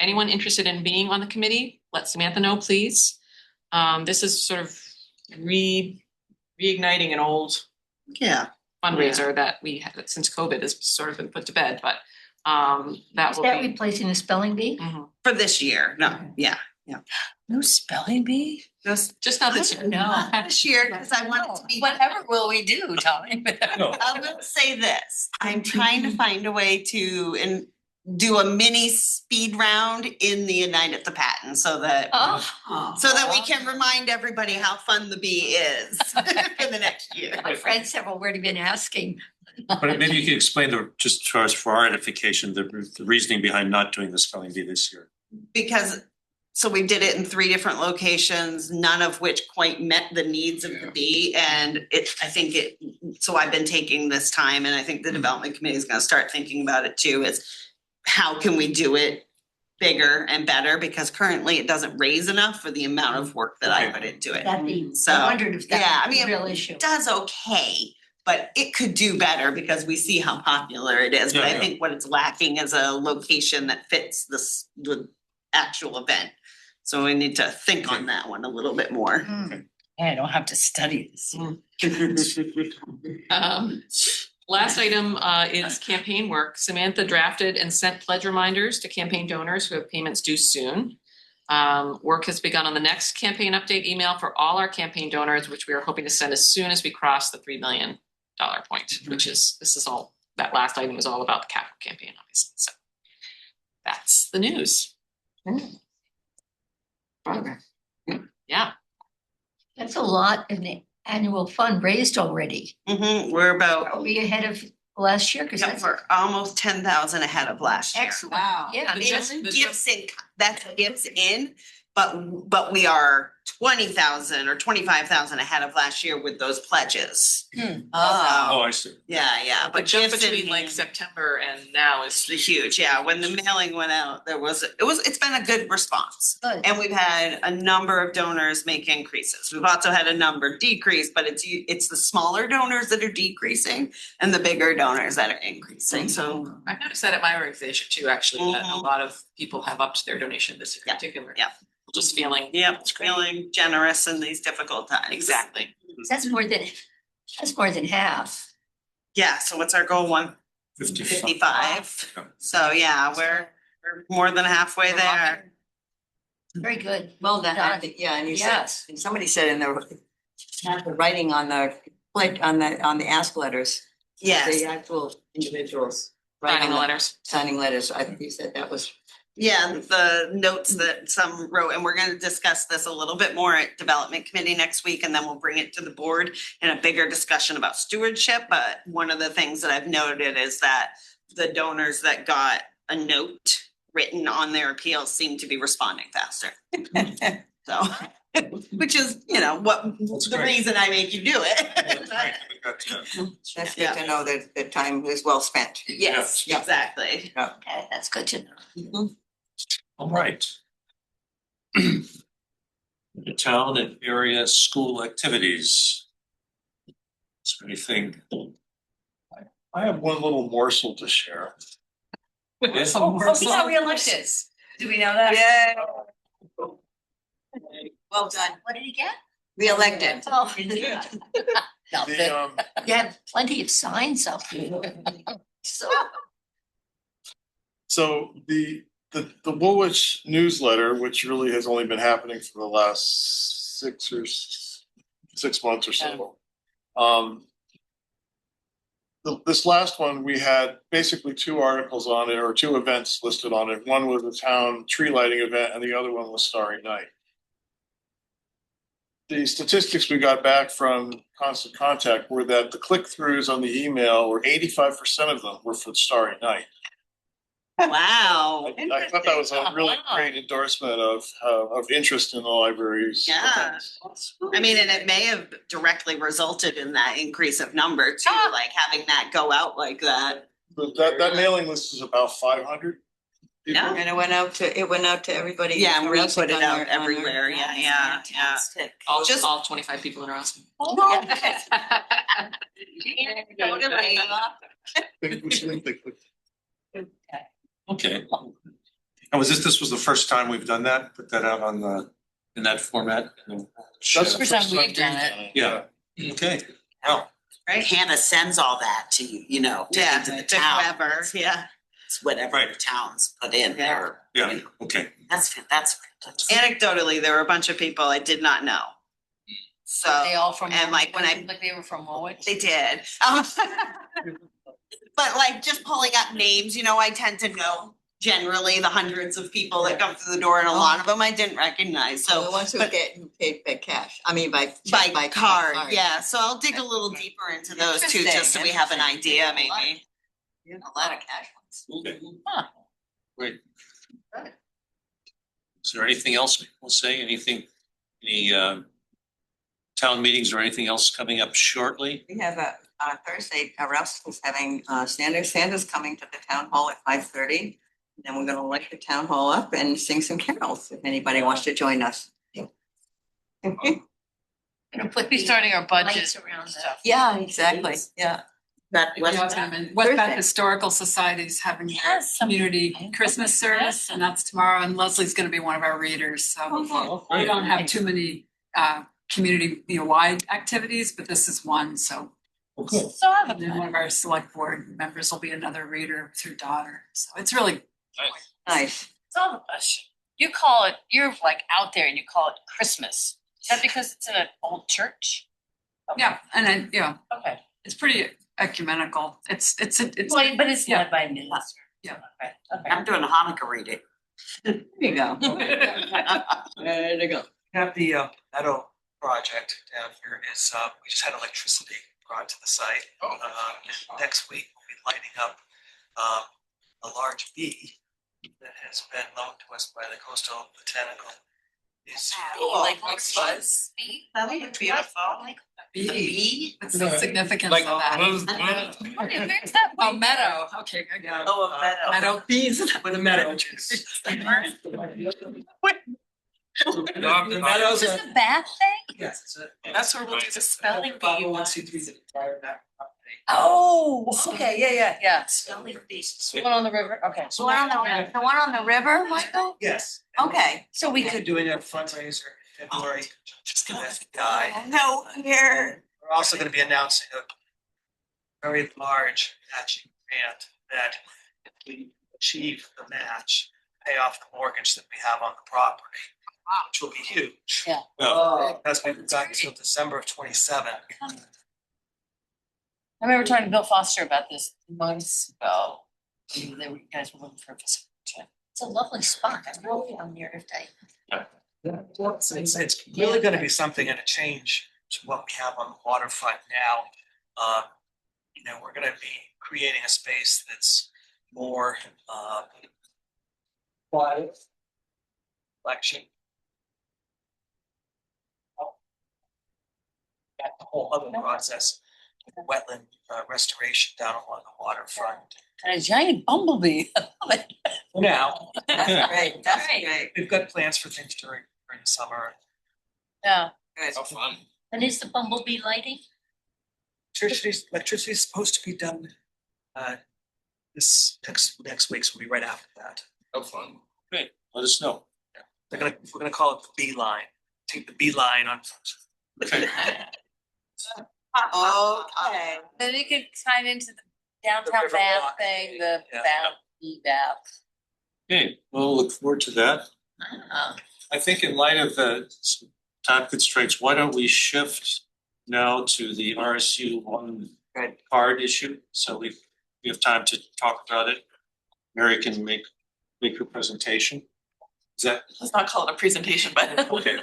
Anyone interested in being on the committee, let Samantha know, please. This is sort of reigniting an old fundraiser that we had since COVID has sort of been put to bed, but that will be replacing the spelling bee? for this year. No, No spelling bee? just not this year. No. This year, because I want it to be. Whatever will we do, Tommy? I will say this, I'm trying to find a way to do a mini speed round in the Night at the Patent so that we can remind everybody how fun the bee is for the next year. My friends have already been asking. But maybe you could explain just for our edification, the reasoning behind not doing the spelling bee this year. Because, so we did it in 3 different locations, none of which quite met the needs of the bee. And so I've been taking this time, and I think the development committee is gonna start thinking about it too, is how can we do it bigger and better? Because currently it doesn't raise enough for the amount of work that I put into it. So, I wondered if that was a real issue. It does okay, but it could do better because we see how popular it is. But I think what it's lacking is a location that fits the actual event. So we need to think on that one a little bit more. I don't have to study this. Last item is campaign work. Samantha drafted and sent pledge reminders to campaign donors who have payments due soon. Work has begun on the next campaign update email for all our campaign donors, which we are hoping to send as soon as we cross the $3 million point, that last item is all about the capital campaign, obviously. So that's the news. Yeah. That's a lot. And annual fund raised already. We're about, Are we ahead of last year? Cause yeah, that's we're almost 10,000 ahead of last year. excellent. Wow. Yeah. The It's just- gifts in, that's gifts in, but we are 20,000 or 25,000 ahead of last year with those pledges. Oh, I see. Yeah, The but jump gifts in between like hand September and now is is huge, yeah, when the mailing went out, it's been a good response. Good. And we've had a number of donors make increases. We've also had a number decrease, but it's the smaller donors that are decreasing and the bigger donors that are increasing, so. I've noticed that at my organization too, actually, that a lot of people have upped their donation this year in particular. Yeah. Just feeling. Yep, feeling generous in these difficult times. Exactly. That's more than half. Yeah, so what's our goal? 155. So yeah, we're more than halfway there. Very good. Well done. Done. Yeah, and you said, Yes. and somebody said in the writing on the plate, on the ask letters. Yes. The actual individuals. Signing the letters. Signing letters. I think you said that was. Yeah, the notes that some wrote, and we're gonna discuss this a little bit more at development committee next week, and then we'll bring it to the board in a bigger discussion about stewardship. But one of the things that I've noted is that the donors that got a note written on their appeal seem to be responding faster. So, which is, the great. reason I make you do it. That's good to know that the time was well spent. Yes, Yeah. exactly. Okay, that's good to know. All right. The town and area school activities. Is there anything? I have one little morsel to share. Yes? He's not reelected. Do we know that? Yeah. Well done. What did he get? Reelected. Oh. No, The, you have plenty of signs up here. So the Woolwich newsletter, which really has only been happening for the last 6 months or so. This last one, we had basically 2 articles on it, or 2 events listed on it. One was a town tree lighting event and the other one was Starry Night. The statistics we got back from Constant Contact were that the click-throughs on the email were 85% of them were for Starry Night. Wow. I thought that was a really great endorsement of interest in the libraries. Yeah. I mean, and it may have directly resulted in that increase of number too, like having that go out like that. But that mailing list is about 500 people. Yeah. And it went out to everybody. Yeah, and we around put it on out our- on our- everywhere. Yeah. All 25 people in our house. Okay. And this was the first time we've done that, put that out in that format? That's the First time we've done it. Yeah, okay. Wow. Right, Hannah sends all that to you, Yeah, to the to town. whoever, yeah. It's whatever Right. the towns put in there. Yeah, okay. That's anecdotally, there were a bunch of people I did not know. So, Are they all from? and like when I, Like they were from Woolwich? they did. But like just pulling up names, I tend to know generally the hundreds of people that come through the door, and a lot of them I didn't recognize, So the so. ones who but- get paid by cash, I mean by. By card, yeah, so I'll dig a little deeper into those too, just so we have an idea maybe. A lot of cash ones. Okay. Great. Is there anything else we'll say? Any town meetings or anything else coming up shortly? We have on Thursday, Russ is having Santa's coming to the town hall at 5:30. Then we're gonna light the town hall up and sing some carols if anybody wants to join us. We'll be starting our budget Lights around stuff. Yeah, exactly, yeah. That West Thursday. Bath Historical Society's having their Yes, community something. Christmas service, and that's tomorrow, and Leslie's gonna be one of our readers, so we don't have too many community, wide activities, but this is one, so. Okay. So I have And then one of our select board members will be another reader through daughter, so it's really. Nice. So I have a question. You call it, you're like out there and you call it Christmas. Is that because it's in an old church? Yeah, and then, Okay. it's pretty ecumenical, it's. Well, but it's yeah. led by a minister. Yeah. Okay, okay. I'm doing a Hanukkah reading. There you go. There you go. Have the, that'll project down here is, we just had electricity brought to the site. Next week, we'll be lighting up, a large bee that has been loaned to us by the Coastal Botanical. Is Like what was? That would be beautiful. Bee? What's the significance Like, of that? where's Where's that? Oh, meadow, okay, I got it. Oh, a meadow. Meadow bees. with a meadow. The meadows Is are. this a bad thing? Yes, it's a. That's where we'll do the spelling bee. 501c3 that require that property. Oh, okay, yeah. Spelling bees. One on the river, okay. The one on the river, Michael? Yes. Okay. So we We're could, doing a fundraiser in February, just gonna die. No, here. We're also gonna be announcing a very large matching grant that if we achieve the match, pay off the mortgage that we have on the property, which will be huge. Yeah. Because we've got until December of 27. I remember talking to Bill Foster about this months ago. You guys were looking for a facility. It's a lovely spot. I drove down there today. It's really gonna be something and a change to what we have on the waterfront now. You know, we're gonna be creating a space that's more quiet, reflection. That whole other process, wetland restoration down along the waterfront. And a giant bumblebee. Now, That's great, that's great. we've got plans for things during the summer. Yeah. Good. So fun. And is the bumblebee lighting? Electricity is supposed to be done this next week, so we'll be right after that. So fun. Great, let us know. We're gonna call it the B line. Take the B line on. Okay. Then you could tie it into the downtown river bath walk. thing, the Yeah. bath. Okay, we'll look forward to that. Ah. I think in light of the time constraints, why don't we shift now to the RSU one Good. card issue? So we have time to talk about it. Mary can make her presentation. Is that? Let's not call it a presentation, but. Okay.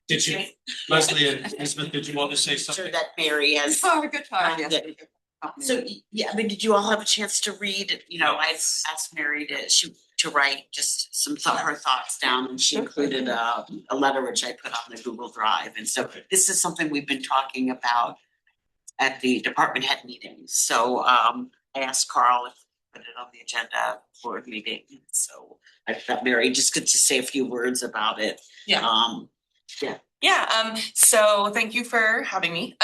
Did you, Leslie and Elizabeth, did you want to say Sure something? that Mary has. Oh, good time. Yeah. So, yeah, I mean, did you all have a chance to read, you know, I asked Mary to write just her thoughts down, and she included a letter which I put on the Google Drive, and so this is something we've been talking about at the department head meetings, so I asked Carl if he put it on the agenda for a meeting, so I thought Mary just could to say a few words about it. So thank you for having me.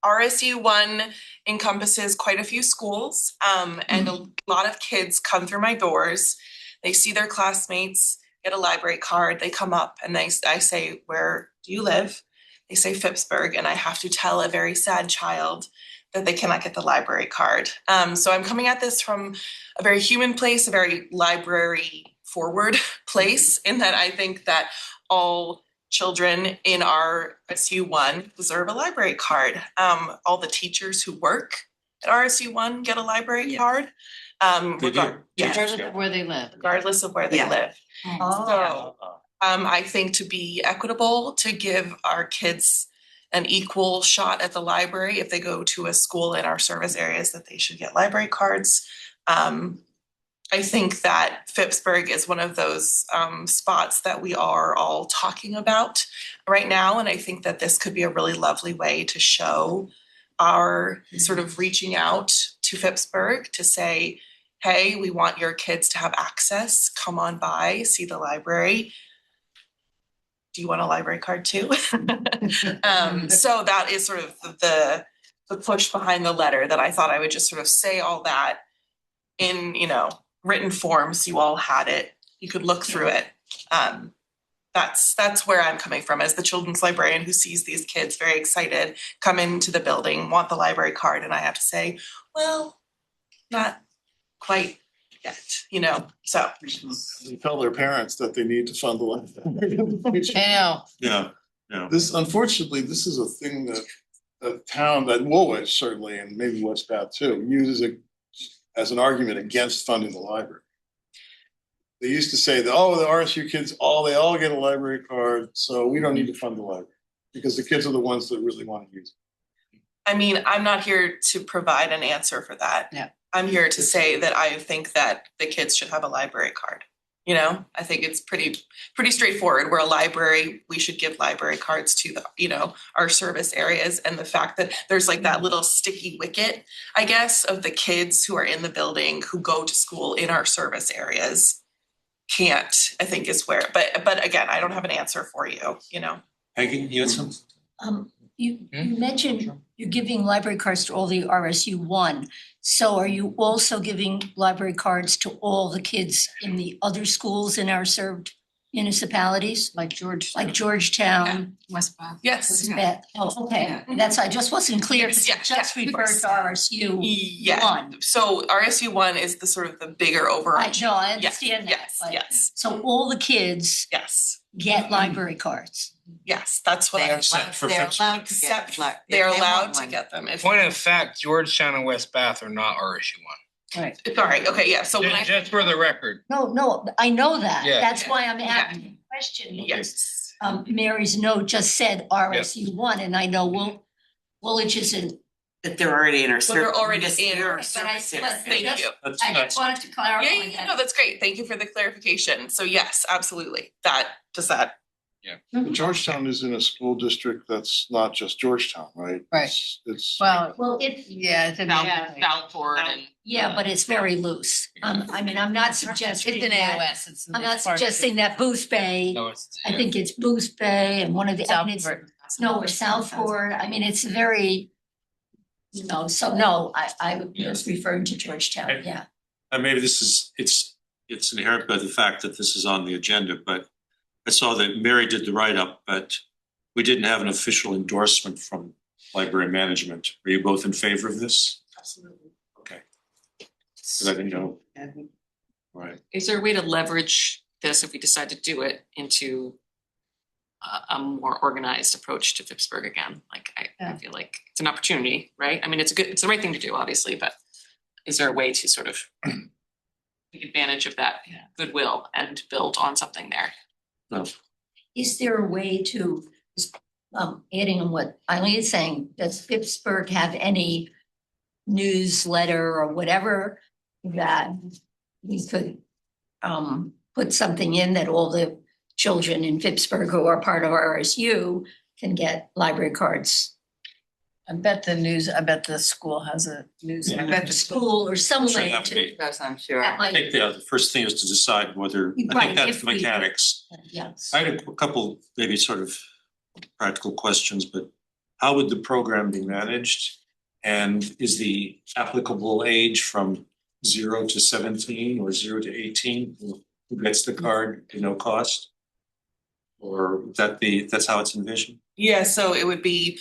RSU one encompasses quite a few schools, and a lot of kids come through my doors. They see their classmates get a library card, they come up and I say, "Where do you live?" They say Phippsburg, and I have to tell a very sad child that they cannot get the library card. So I'm coming at this from a very human place, a very library forward place, in that I think that all children in our RSU one deserve a library card. All the teachers who work at RSU one get a library card. Regardless of where they live. Regardless of where they Yeah. live. Oh. So, I think to be equitable, to give our kids an equal shot at the library, if they go to a school in our service areas, that they should get library cards. I think that Phippsburg is one of those spots that we are all talking about right now. And I think that this could be a really lovely way to show our sort of reaching out to Phippsburg to say, hey, we want your kids to have access. Come on by, see the library. Do you want a library card too? So that is sort of the push behind the letter, that I thought I would just sort of say all that in, written form, so you all had it. You could look through it. That's where I'm coming from as the children's librarian who sees these kids very excited come into the building, want the library card, and I have to say, well, not quite yet, so. They tell their parents that they need to fund the library. I know. Yeah. Unfortunately, this is a thing that the town, that Woolwich certainly, and maybe West Bath too, uses it as an argument against funding the library. they used to say that, oh, the RSU kids, they all get a library card, so we don't need to fund the library. Because the kids are the ones that really want to use it. I mean, I'm not here to provide an answer for that. Yeah. I'm here to say that I think that the kids should have a library card. You know, I think it's pretty straightforward. We're a library, we should give library cards to our service areas, and the fact that there's like that little sticky wicket, I guess, of the kids who are in the building who go to school in our service areas I think is where, but again, I don't have an answer for you, you know. Peggy, you had some? You mentioned you're giving library cards to all the RSU one. So are you also giving library cards to all the kids in the other schools in our served municipalities? Like Georgetown, West Bath. Yes. Oh, okay. I just wasn't clear, because it just referred to RSU Yeah. one. So RSU one is the sort of the bigger overarching. I understand that. Yes, but- yes, So all the kids yes, get library cards. yes, that's what I'm saying. They're allowed to Except get. like, they're if they allowed want to one. get them if. Point of fact, Georgetown and West Bath are not RSU one. Right. Sorry, okay, yeah, so when I. Just for the record. No, I know that. Yeah. That's why I'm asking the question. Yes. Mary's note just said RSU one, and I know Woolwich isn't. That they're already in our. Well, they're already service- in our service service area. area. Thank you. I just wanted to clarify Yeah, that. no, that's great. Thank you for the clarification. So yes, absolutely. That. Georgetown is in a school district that's not just Georgetown, right? Right. It's. Well, it's Southport and. yeah, but it's very loose. I mean, I'm not suggesting It's an that. AOS, it's. I'm not it's part of- suggesting that Booth Bay. No, it's. I think it's Booth Bay and one of the. I mean, it's- Southport. No, or Southport. I mean, it's very. So no, I was referring to Georgetown. Yeah. And maybe it's inherent by the fact that this is on the agenda, but I saw that Mary did the write-up, but we didn't have an official endorsement from library management. Are you both in favor of this? Absolutely. Okay. Because I didn't know. Right. Is there a way to leverage this if we decide to do it into a more organized approach to Phippsburg again? Like, I feel like it's an opportunity, right? I mean, it's the right thing to do, obviously, but is there a way to sort of take advantage of that goodwill and build on something there? No. Is there a way to, adding on what Eileen is saying, does Phippsburg have any newsletter or whatever that we could put something in that all the children in Phippsburg who are part of RSU can get library cards? I bet the school has a news. Yeah. I bet The school or some Should way have to. to. Yes, I'm sure. That I might, think the first thing is to decide whether, I Right, think that's if the we- mechanics. yes. I had a couple maybe sort of practical questions, but how would the program be managed? And is the applicable age from 0 to 17 or 0 to 18? Who gets the card at no cost? Or that's how it's envisioned? Yeah, so it would be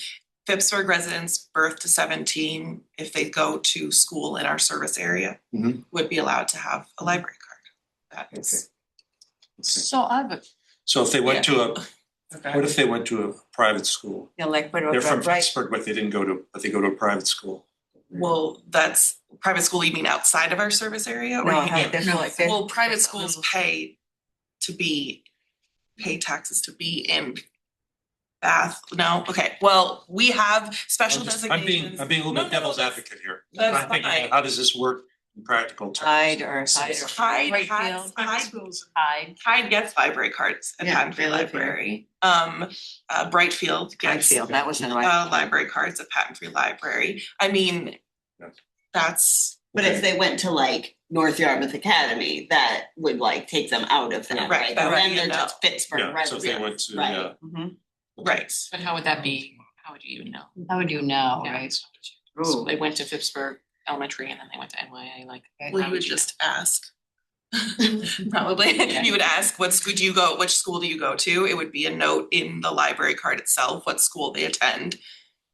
Phippsburg residents birth to 17, if they go to school in our service area, Mhm. would be allowed to have a library card. That is. So So if they went to Okay. what if they went to a private school? Yeah, like, what They're from right, Pittsburgh, but they go to a private school. Well, that's private school, you mean outside of our service area? Or no, you how- mean- there's like, there's- Well, private schools pay taxes to be in Bath. No, okay, well, we have special designations. I'm being a little No, bit no, devil's that's- advocate here. that's I'm thinking, fine. how does this work in practical terms? Hyde or. Hyde gets library cards at Yeah, Patton Free they live here. Library. Brightfield gets Brightfield, that was in the right. library cards at Patton Free Library. I mean, Yeah. that's, But if they went to like North Yarmouth Academy, that would like take them out of that, Right, right? that would Then be they're a no. just Pittsburgh Yeah, so if they went residents, to, right? yeah. Mhm. right. But how would that be? How would you even know? how would you know, Yeah. right? So they went to Phippsburg Elementary and then they went to NYA, like. Well, how you would you- just ask. Probably, you would ask, which school do you go to? It would be a note in the library card itself, what school they attend.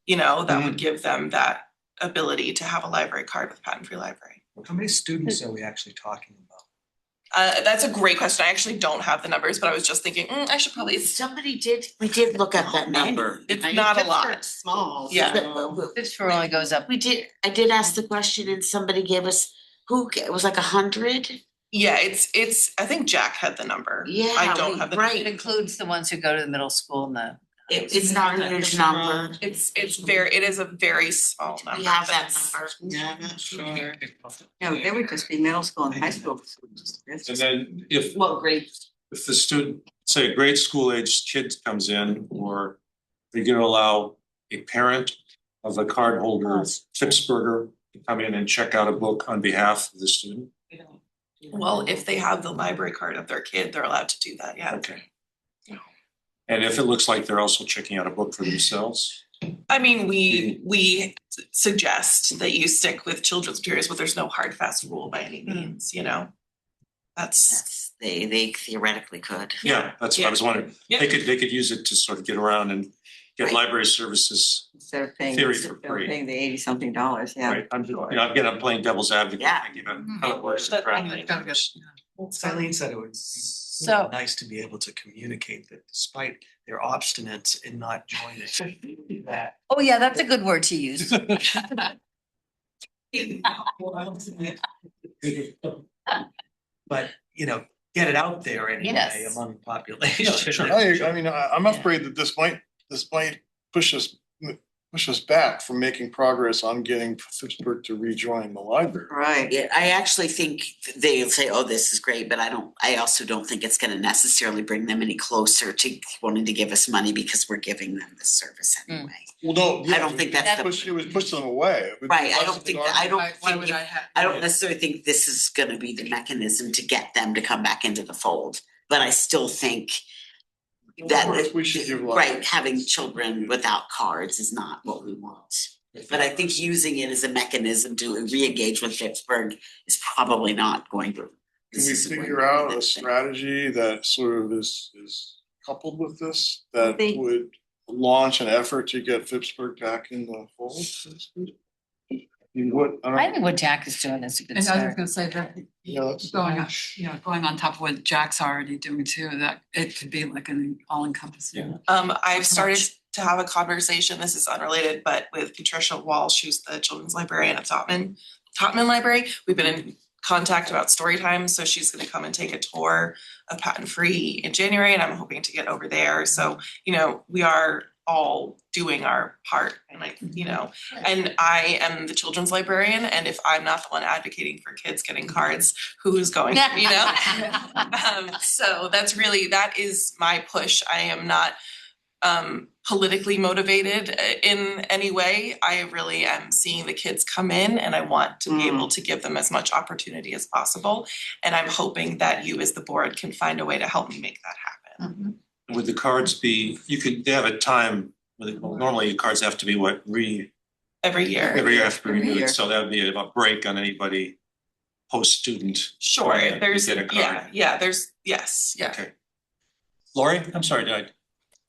You know, that would give them that ability to have a library card with Patton Free Library. How many students are we actually talking about? That's a great question. I actually don't have the numbers, but I was just thinking, I should probably, We did look up that number. it's I mean, not a Pittsburgh's lot. Small. Yeah. Phippsburg only goes up. I did ask the question and somebody gave us, it was like 100? Yeah, it's, I think Jack had the number. Yeah, I don't have the. right. It includes the ones who go to the middle school and the. It's not a huge number. It is a very small number. We have but that it's- number. Yeah, I'm not sure. No, they would just be middle school and high school. And then if Well, great. if the student, say a grade school age kid comes in, or you're gonna allow a parent of a cardholder, Tipsburger, to come in and check out a book on behalf of the student? Well, if they have the library card of their kid, they're allowed to do that, yeah. Okay. And if it looks like they're also checking out a book for themselves? I mean, we suggest that you stick with children's materials, but there's no hard fast rule by any means, you know? That's. They theoretically could. Yeah, that's what I was wondering. Yeah. They could use it to sort of get around and get Right. library services. Instead of paying, Theory instead for of free. paying the $80-something, yeah. Right, I'm playing devil's advocate, Yeah. thinking about how it works in practice. Eileen said it would So- be nice to be able to communicate that despite their obstinance in not joining that. Oh, yeah, that's a good word to use. But, get it out there anyway Yes. among the population. Sure. I mean, I'm afraid that this might push us back from making progress on getting Pittsburgh to rejoin the library. Right. Yeah, I actually think they'll say, oh, this is great, but I also don't think it's gonna necessarily bring them any closer to wanting to give us money because we're giving them this service anyway. Well, no, I don't think that's the- it would push them away. It would be Right, I less don't of think, an I don't Why would think, I have? I don't necessarily think this is gonna be the mechanism to get them to come back into the fold, but I still think that, Of course, we should give right, having children without cards is not what we want. But I think using it as a mechanism to re-engage with Pittsburgh is probably not going to. Can this we isn't going to figure be out the a thing. strategy that sort of is coupled with this, that They- would launch an effort to get Pittsburgh back in the fold? So to speak? I mean, I think what Jack is doing is a good And I was start. gonna say that Yeah, that's- going on, going on top of what Jack's already doing too, that it could be like an all encompassing. I've started to have a conversation, this is unrelated, but with Patricia Walsh, who's the children's librarian at Topman Library. We've been in contact about story time, so she's gonna come and take a tour of Patent Free in January, and I'm hoping to get over there. So, we are all doing our part, and and I am the children's librarian, and if I'm not the one advocating for kids getting cards, who's going to, so that is my push. I am not politically motivated in any way. I really am seeing the kids come in, and I want to be able to give them as much opportunity as possible. And I'm hoping that you as the board can find a way to help me make that happen. Would the cards be, they have a time, normally your cards have to be Every year. every year after Every year. renewed, so that would be a break on anybody post-student. Sure, Yeah, there's, get a card. there's, yes, yeah. Okay. Lori, I'm sorry,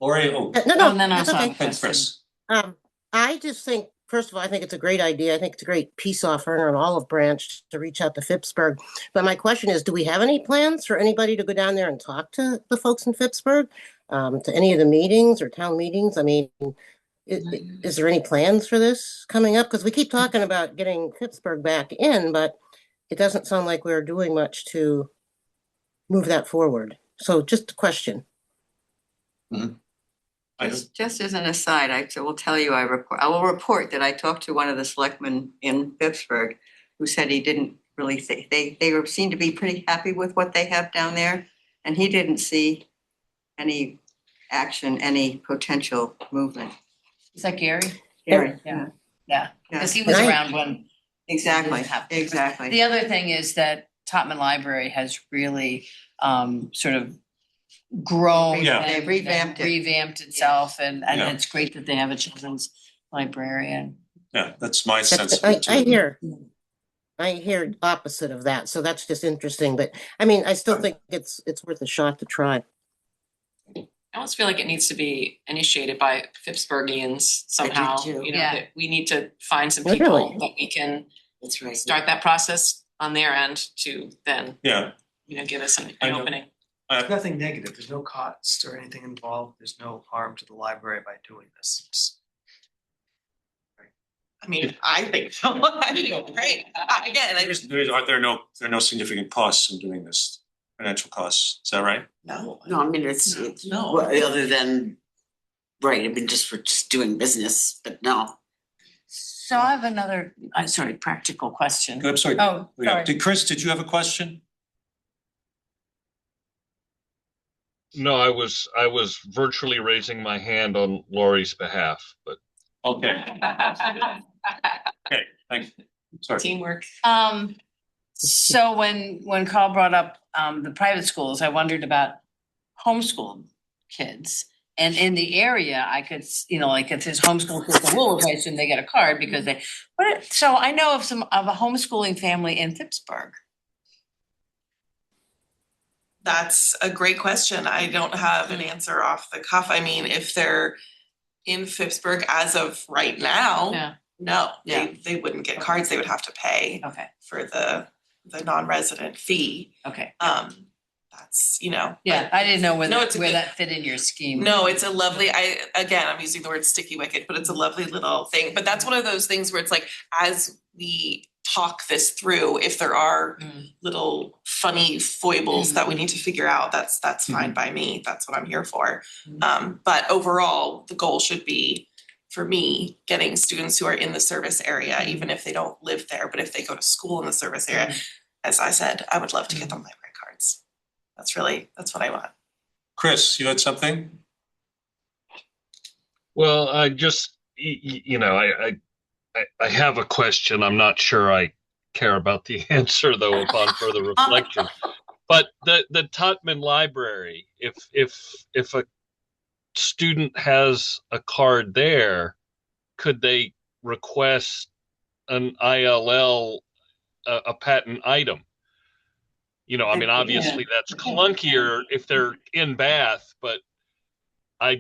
Lori, Oh, and then that's also okay. have a thanks, question. Chris. I just think, first of all, I think it's a great idea. I think it's a great peace offering on Olive Branch to reach out to Phippsburg. But my question is, do we have any plans for anybody to go down there and talk to the folks in Phippsburg? To any of the meetings or town meetings? I mean, is there any plans for this coming up? Because we keep talking about getting Phippsburg back in, but it doesn't sound like we're doing much to move that forward. So just a question. Just as an aside, I will tell you, I will report that I talked to one of the selectmen in Pittsburgh who said he didn't really think, they seemed to be pretty happy with what they have down there. And he didn't see any action, any potential movement. Is that Gary? Gary, Yeah. yeah. Because he was Right. around when. Exactly, it happened. exactly. The other thing is that Topman Library has really sort of grown. Yeah. and- They revamped and it. Revamped itself, and Yeah. it's great that they have a children's librarian. Yeah, that's my sense. of I it, too. I hear opposite of that. So that's just interesting. But I mean, I still think it's worth a shot to try. I almost feel like it needs to be initiated by Phippsburgians somehow, too. Yeah. that we need to find some Really? people that we can That's right. start that process on their end to then, Yeah, give us I an know. opening. There's nothing negative, there's no cost or anything involved, there's no harm to the library by doing this. I mean, I think so. I think, right, again, I just, There are no significant costs in doing this, financial costs, is that right? no. No, I mean, it's No. well, other than, right, I mean, just for just doing business, but no. So I have another, sorry, practical question. I'm sorry. Oh, sorry. Did you have a question? No, I was virtually raising my hand on Lori's behalf, but Okay. Okay, thank you. Sorry. Teamwork. So when Carl brought up the private schools, I wondered about homeschool kids. And in the area, I could, like if there's homeschool kids in Woolwich, I assume they get a card because so I know of a homeschooling family in Pittsburgh. That's a great question. I don't have an answer off the cuff. I mean, if they're in Phippsburg as of right now, no, they wouldn't get cards. They would have to pay for the non-resident fee. Okay. That's, I didn't know where it's that fit in your scheme. No, it's a lovely, I'm using the word sticky wicket, but it's a lovely little thing. But that's one of those things where it's like, as we talk this through, if there are little funny foibles that we need to figure out, that's fine by me. That's what I'm here for. But overall, the goal should be, for me, getting students who are in the service area, even if they don't live there, but if they go to school in the service area, as I said, I would love to get them library cards. That's what I want. Chris, you had something? well, I just I have a question. I'm not sure I care about the answer though upon further reflection. But the Tutman Library, if a student has a card there, could they request an ILL, a patent item? I mean, obviously that's clunkier if they're in Bath, but I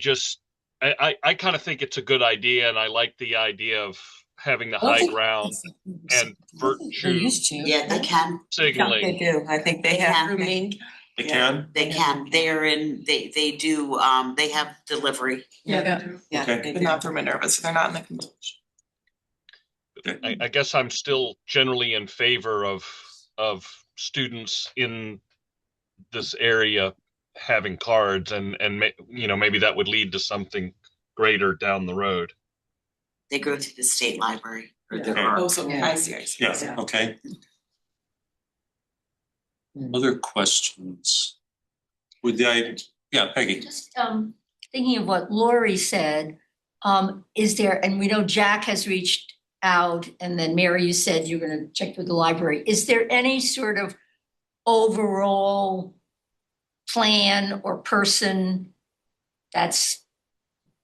kind of think it's a good idea, and I like the idea of having the high ground and virtue Yeah, they can. signaling. They do. I think they have rooming. They can? They can. They're in, they do, they have delivery. Yeah, they do. Yeah, Okay. But not for Minerva, so they're not in the convention. I guess I'm still generally in favor of students in this area having cards, and maybe that would lead to something greater down the road. They go to the state library or the. Oh, so I see. Yeah, okay. Other questions? Peggy. Just thinking of what Lori said, is there, and we know Jack has reached out, and then Mary, you said you're gonna check with the library. Is there any sort of overall plan or person that's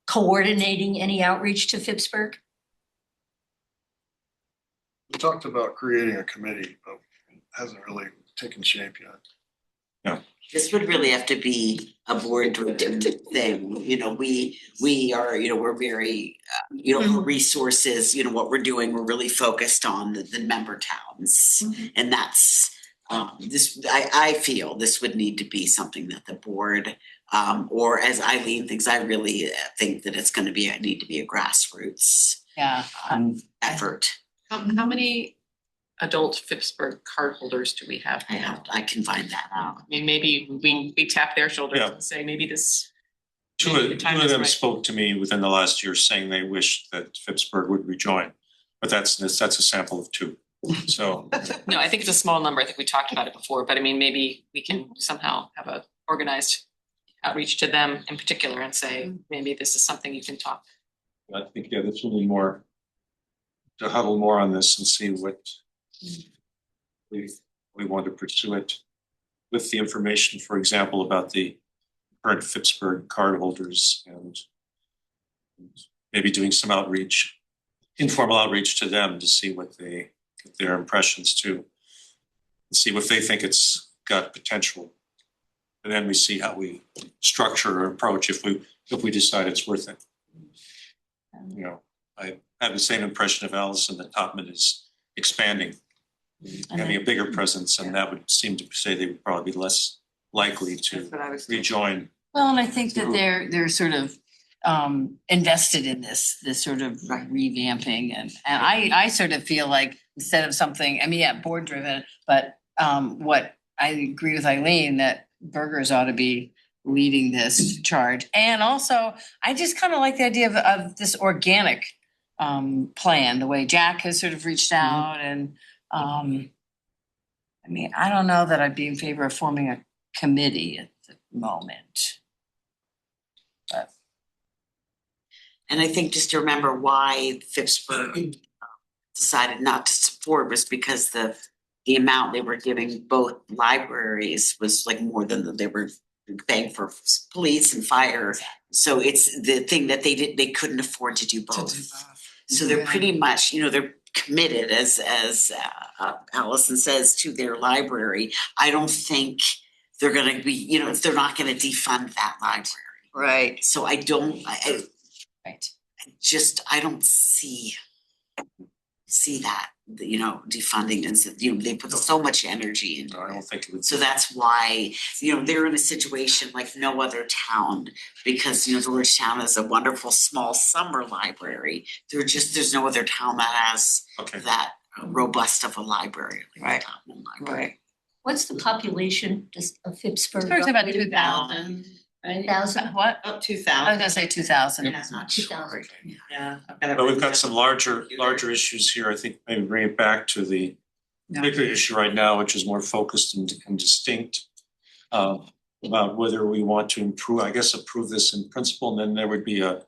coordinating any outreach to Phippsburg? We talked about creating a committee, but it hasn't really taken shape yet. Yeah. This would really have to be a board driven thing, we are, we're very, resources, what we're doing, we're really focused on the member towns. And that's, I feel this would need to be something that the board, or as Eileen thinks, I really think that it's gonna need to be a grassroots effort. How many adult Phippsburg cardholders do we have? I can find that out. I mean, maybe we tap their shoulders Yeah. and say, maybe this. Two of them spoke to me within the last year saying they wish that Phippsburg would rejoin, but that's a sample of two. So. No, I think it's a small number. I think we talked about it before, but I mean, maybe we can somehow have a organized outreach to them in particular and say, maybe this is something you can talk. I think, this will be more to huddle more on this and see what we want to pursue it with the information, for example, about the current Phippsburg cardholders, and maybe doing some outreach, informal outreach to them to see what their impressions too, and see if they think it's got potential. And then we see how we structure or approach if we decide it's worth it. I have the same impression of Allison that Topman is expanding, having a bigger presence, and that would seem to say they would probably be less likely to rejoin. Well, and I think that they're sort of invested in this sort of revamping and I sort of feel like instead of something, I mean, yeah, board driven, but what I agree with Eileen that burgers ought to be leading this charge. And also, I just kind of like the idea of this organic plan, the way Jack has sort of reached out and I mean, I don't know that I'd be in favor of forming a committee at the moment. But And I think just to remember why Phippsburg decided not to support was because the amount they were giving both libraries was like more than they were paying for police and fire. So it's the thing that they couldn't afford to do both. So they're pretty much, you know, they're committed as Allison says to their library. I don't think they're gonna be, you know, they're not gonna defund that library. Right. So I don't, right. I don't see that, you know, defunding and, you know, they put so much energy into I don't think it would. So that's why, you know, they're in a situation like no other town because, you know, Georgetown is a wonderful small summer library. There's no other town that has that robust of a library. Like Right. What's the population of Phippsburg? Pittsburgh's about 2,000. 1,000? What? Up 2,000. I was gonna say 2,000. It's not 2,000. Yeah. But we've got some larger issues here. I think maybe bring it back to the bigger issue right now, which is more focused and distinct. About whether we want to approve this in principle, and then there would be a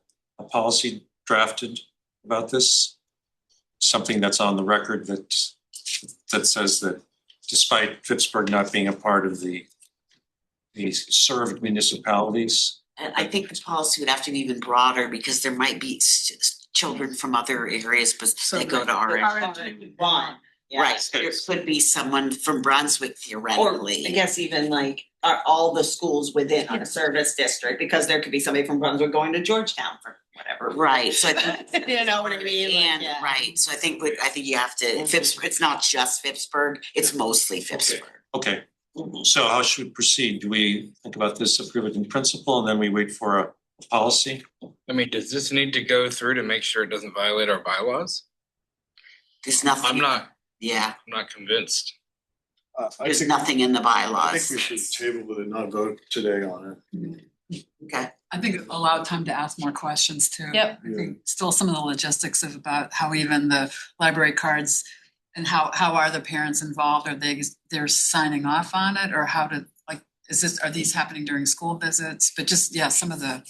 policy drafted about this. Something that's on the record that says that despite Phippsburg not being a part of the served municipalities. And I think the policy would have to be even broader because there might be children from other areas, but they go to our. Right, there could be someone from Brunswick theoretically. Or I guess even like are all the schools within our service district, because there could be somebody from Brunswick going to Georgetown for whatever. Right, so I think. You know what I mean? And, right, so I think you have to, Phippsburg, it's not just Phippsburg, it's mostly Phippsburg. Okay, so how should we proceed? Do we think about this, approve it in principle, and then we wait for a policy? I mean, does this need to go through to make sure it doesn't violate our bylaws? There's nothing. I'm not convinced. There's nothing in the bylaws. I think we should table it and not vote today on it. Okay. I think allow time to ask more questions too. Yep. I think still some of the logistics of about how even the library cards and how are the parents involved? Are they're signing off on it, or how to, like, are these happening during school visits? But just, some of the.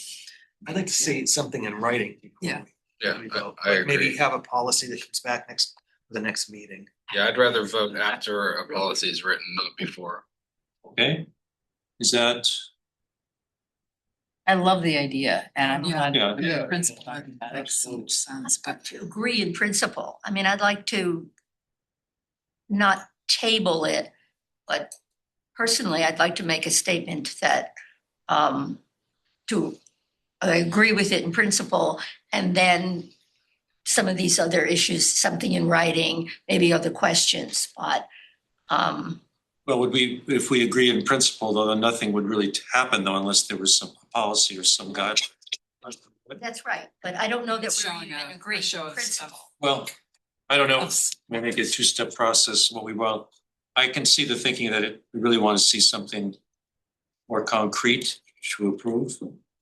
I'd like to see something in writing. Yeah. Yeah, I agree. Maybe have a policy that comes back the next meeting. Yeah, I'd rather vote after a policy is written, not before. Okay, is that? I love the idea, and I'm glad. Yeah. Principle, that makes so much sense, but. To agree in principle. I mean, I'd like to not table it, but personally, I'd like to make a statement that I agree with it in principle, and then some of these other issues, something in writing, maybe other questions, but Well, if we agree in principle, though, then nothing would really happen though, unless there was some policy or some guideline. that's right. But I don't know that It's we're showing even a agreeing show in of principle. Well, I don't know, maybe a two-step process, I can see the thinking that we really want to see something more concrete to approve.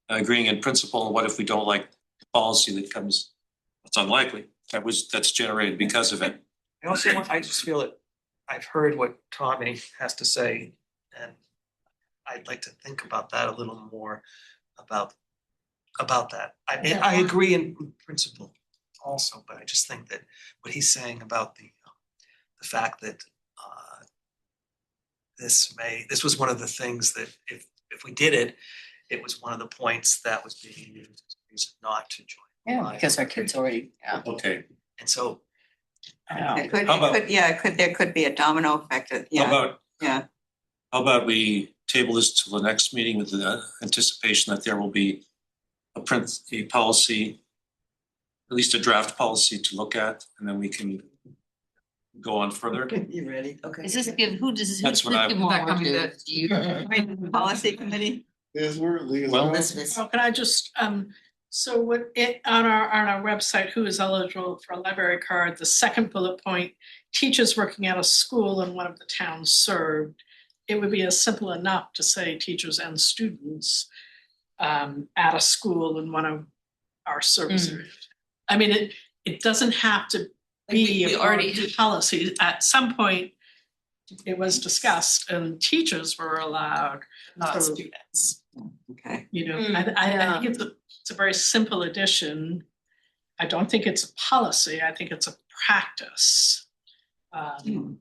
Agreeing in principle, and what if we don't like the policy that comes, it's unlikely, that's generated because of it. I just feel that I've heard what Tommy has to say, and I'd like to think about that a little more about that. I agree in principle also, but I just think that what he's saying about the fact that this was one of the things that if we did it, it was one of the points that was being used as a reason not to join. Yeah, because our kids already. Yeah. Okay. And so. There could be a domino effect. How about we table this till the next meeting with the anticipation that there will be a policy, at least a draft policy to look at, and then we can go on further. You ready? Okay. Is this give, who does this? That's what I'm- more work to you? Policy committee? Yes, we're legal. Elizabeth. Well, can I just So what it, on our website, who is eligible for a library card, the second bullet point, teachers working at a school in one of the towns served. It would be as simple enough to say teachers and students at a school in one of our service areas. I mean, it doesn't have to be we a already- policy. At some point, it was discussed and teachers were allowed. Not So, students. Okay. you know, I think it's a very simple addition. I don't think it's a policy. I think it's a practice. And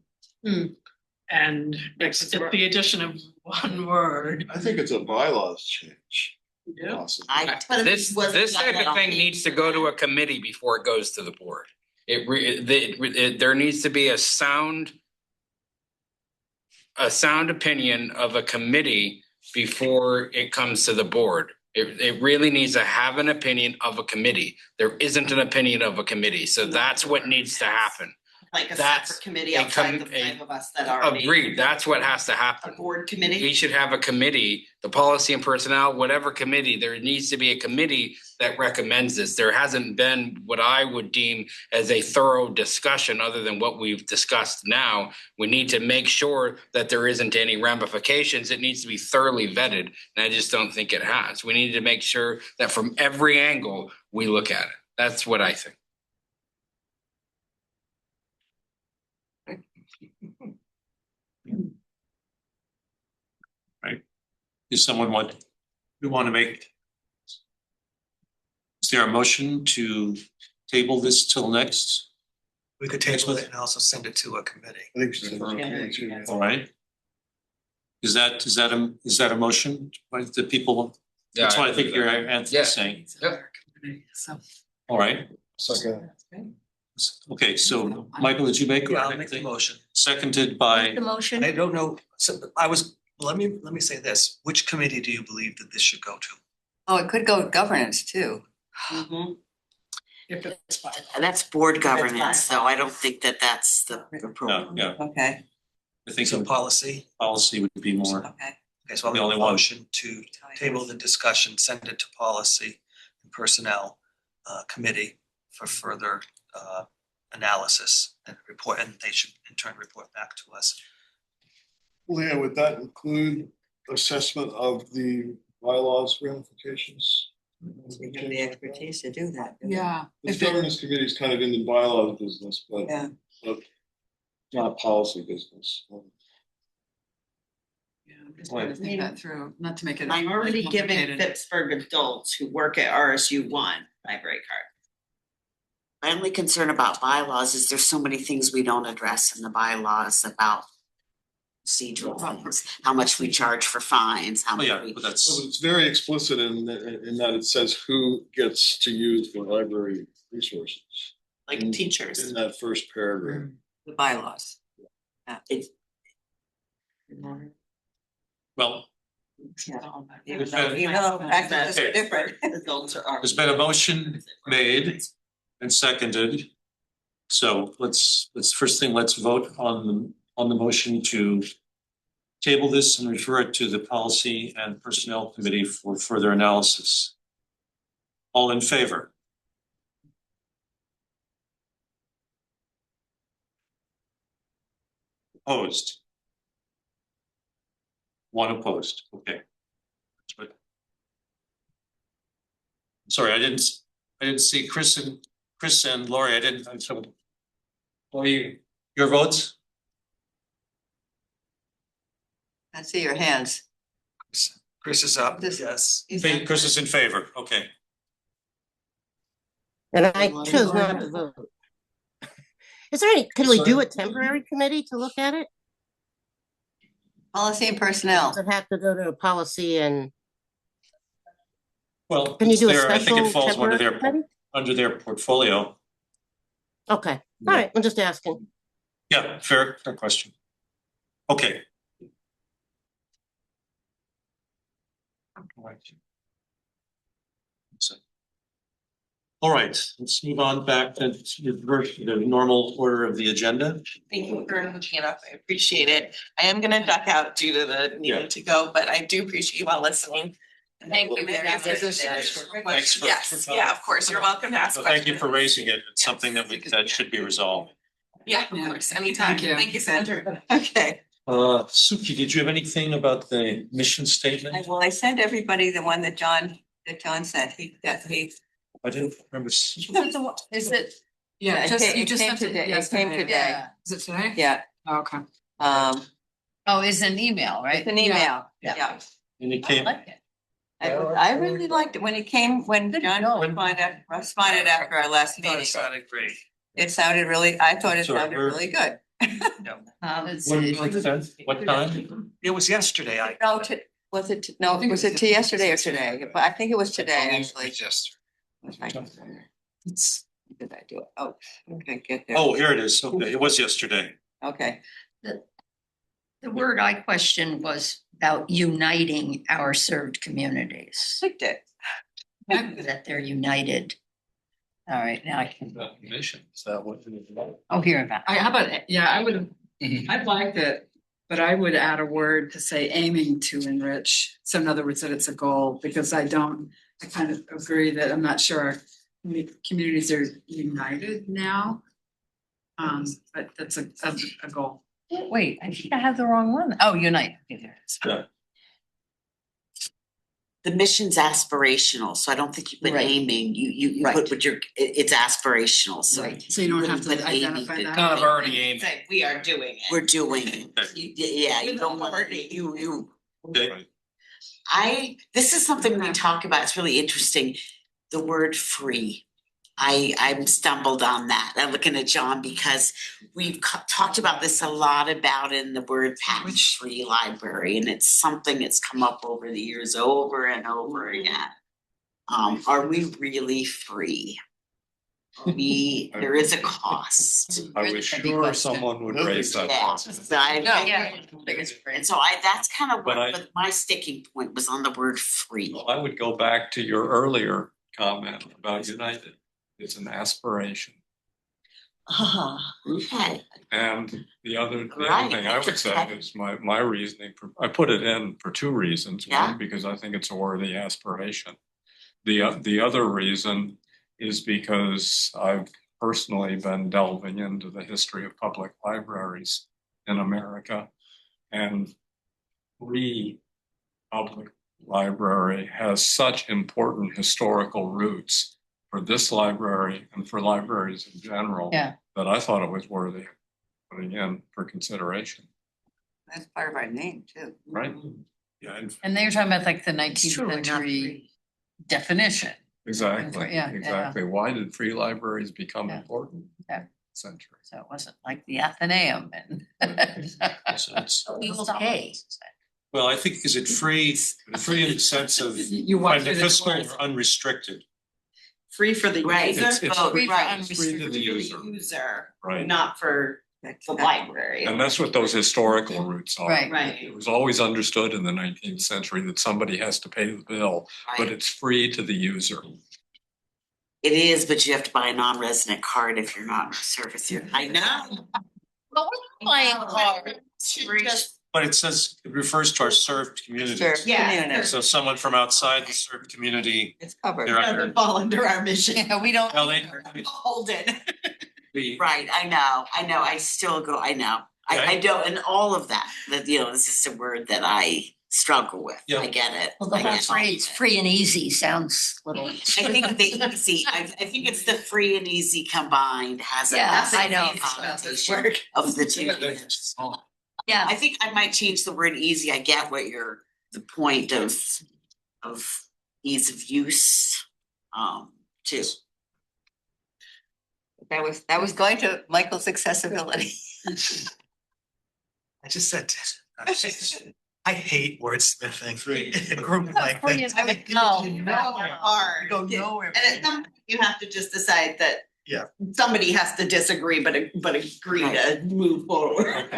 it's the addition of one word. I think it's a bylaws change. Yeah. Possibly. This type of thing needs to go to a committee before it goes to the board. There needs to be a sound opinion of a committee before it comes to the board. It really needs to have an opinion of a committee. There isn't an opinion of a committee, so that's what needs to happen. Like a That's separate committee a outside the five of us that are. Agreed, that's what has to happen. A board committee. We should have a committee, the policy and personnel, whatever committee, there needs to be a committee that recommends this. There hasn't been what I would deem as a thorough discussion other than what we've discussed now. We need to make sure that there isn't any ramifications. It needs to be thoroughly vetted, and I just don't think it has. We need to make sure that from every angle, we look at it. That's what I think. Right. Does someone want to make? Is there a motion to table this till next? We could table it and also send it to a committee. I think so. All right. Is that a motion by the people? That's what I think you're Anthony's saying. So. All right. Second. Okay, so Michael, did you make? Yeah, I'll make the motion. Seconded by, The motion. I don't know, so let me say this, which committee do you believe that this should go to? Oh, it could go with governance too. If it's by That's board governance, so I don't think that that's the appropriate. yeah, Okay, I think So policy, policy would be more. okay. okay, so I'll The make only a one. motion to table the discussion, send it to policy and personnel committee for further analysis and report, and they should in turn report back to us. Leah, would that include assessment of the bylaws ramifications? We have the expertise to do that. don't we? Yeah. The If it- governance committee is kind of in the bylaws business, but Yeah. not policy business. Yeah, I'm just trying to think that through, not to make it. I'm already giving complicated. Pittsburgh adults who work at RSU one library card. My only concern about bylaws is there's so many things we don't address in the bylaws about procedural things, how much we charge for fines, how Oh, much yeah, we. but So that's, it's very explicit in that it says who gets to use the library resources. Like in- teachers. In that first paragraph. The bylaws. It's well, Even though access is different. Adults are. there's been a motion made and seconded. So let's first thing, let's vote on the motion to table this and refer it to the policy and personnel committee for further analysis. All in favor? Opposed? One opposed, okay. That's good. Sorry, I didn't see Chris and Lori, I'm so. Lori, your votes? I see your hands. Chris is up, This- yes. Chris is in favor, okay. And I chose not to vote. Is there any, can we do a temporary committee to look at it? Policy and personnel. Does it have to go to a policy and, Well, can you it's do a there, I think special it falls temporary committee? under their portfolio. Okay, all right, I'm just asking. Yeah, fair question. Okay. All right, let's move on back to the normal order of the agenda. Thank you for hooking it up. I appreciate it. I am gonna duck out due to the needing to go, but I do appreciate you all listening. Thank you very much. Thanks for. Yes, yeah, of course, you're welcome to ask So questions. thank you for raising it. It's something that should be resolved. Yeah, of course, anytime. Thank you, Sandra. Okay. Suki, did you have anything about the mission statement? Well, I sent everybody the one that John sent. He. I didn't remember. Is it? Yeah, It just, came- you it just came sent it today. It came yesterday. today. Yeah. Is it today? Yeah. Oh, okay. Oh, it's an email, right? It's an email. Yeah. Yeah. And it I came, like it. I really liked it when it came, when John responded after our last meeting. Sounded great. It sounded really, I thought it So sounded we're- really good. Let's when see. was it? What time? It was yesterday. No, was it, no, was it to yesterday or today? But I think it was today, actually. Just. Did I do it? Oh, okay, get there. Oh, here it is. Okay, it was yesterday. Okay. The word I questioned was about uniting our served communities, Liked it. that they're united. All right, now I can, Mission, is that what it is about? oh, here about. How about, yeah, I would, I'd like it, but I would add a word to say aiming to enrich. So in other words, that it's a goal, because I kind of agree that I'm not sure our communities are united now. But that's a goal. Wait, I think I have the wrong one. Oh, Unite. Okay, there it is. Yeah. The mission's aspirational, so I don't think you put Right. aiming, you Right. put what it's aspirational, so. Right. So you don't have Put to aiming identify to- that. Kind of already aimed. Say, we are doing it. We're doing it. Yeah, you With don't want, authority. you. Okay. This is something we talk about, it's really interesting, the word free. I'm stumbled on that. I'm looking at John because we've talked about this a lot about in the word patent-free library, and it's something that's come up over the years over and over again. Are we really free? There is a cost. I was sure someone would raise that. Yeah, question. so and so that's kind of But what my sticking point was on the word free. Well, I would go back to your earlier comment about United. It's an aspiration. Okay. And the other Right. thing I would say is my reasoning for, I put it in for two reasons. Yeah. One, because I think it's a worthy aspiration. The other reason is because I've personally been delving into the history of public libraries in America. And free public library has such important historical roots for this library and for libraries in general. Yeah. That I thought it was worthy of putting in for consideration, That's part of our name too. right? Yeah, And they were talking about like the 19th truly not century definition. exactly, Yeah, yeah. exactly. Why did free libraries become Yeah. important? Yeah. Century. So it wasn't like the Athenaeum and. So it's- Okay. Well, I think, is it free in the sense of You want either through the fiscal doors. or unrestricted? Free for the Right. user, It's Oh, free, right. it's free to the user, user, right? not for the library. And that's what those historical roots are. Right. Right. It was always understood in the 19th century that somebody has to pay the bill, but Right. it's free to the user. It is, but you have to buy a non-resident card if you're not in service here. I know. But we're playing hard. But it says, it refers to our served communities. Served Yeah. community. So someone from outside the served community, It's covered. they're under. Doesn't fall under our mission. Yeah, we don't. Well, they- Hold it. Right, I know, I still go, I know. I don't, and all of that, it's just a word that I struggle with. Yeah. I get it. Well, the I whole get it. phrase free and easy sounds little. I think the easy, I think it's the free and easy combined has a. Yeah, I know. connotation of the two. Yeah. I think I might change the word easy. I get what the point of ease of use, too. That was going to Michael's accessibility. I just said, I hate wordsmithing in a group like this. No. You Hard. go nowhere. And at some point, you have to just decide that. Yeah. Somebody has to disagree, but agree to move forward.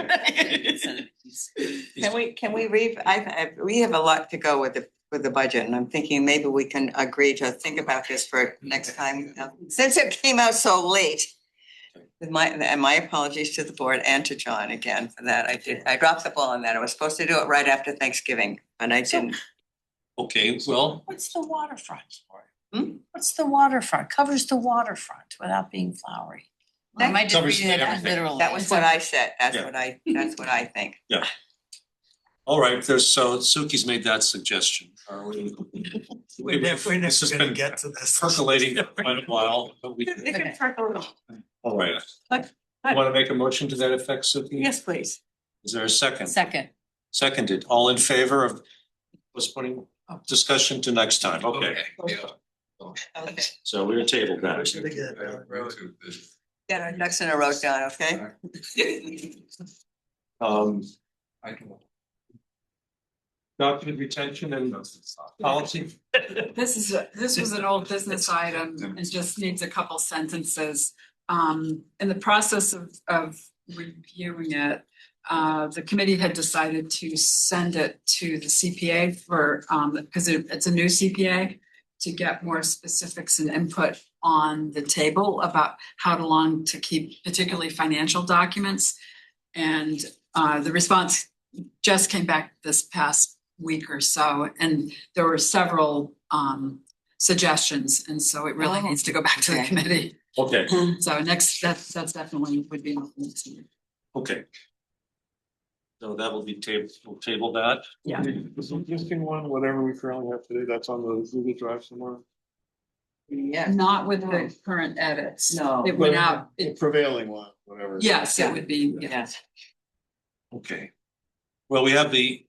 Can we we have a lot to go with the budget, and I'm thinking maybe we can agree to think about this for next time. Since it came out so late. And my apologies to the board and to John again for that. I dropped the ball on that. I was supposed to do it right after Thanksgiving, and I didn't. Okay, well, What's the waterfront for? What's the waterfront? Covers the waterfront without being flowery. Am I just Covers reading it everything. literally? That was what I said. That's Yeah. that's what I think. yeah. All right, so Suki's made that suggestion. Are we? We're never This has gonna been get to this. percolating for quite a while, but we, It can hurt a little. all right. You want to make a motion to that effect, Suki? Yes, please. Is there a second? Second. Seconded. All in favor of postponing discussion to next time? Okay. Okay. So we're tabled that. Get our ducks in a row, John, okay? Document retention and policy. This was an old business item and just needs a couple sentences. In the process of reviewing it, the committee had decided to send it to the CPA for, because it's a new CPA, to get more specifics and input on the table about how to keep particularly financial documents. And the response just came back this past week or so, and there were several suggestions, and so it really needs to go back to the committee. Okay. So that's definitely would be next year. Okay. So that will be tabled, we'll table that. Yeah. This existing one, whatever we currently have today, that's on the Google Drive somewhere. Yeah. Not with the current edits. No. It went out, The prevailing one, whatever. yes, it would be, Yes. Okay. Well, we have the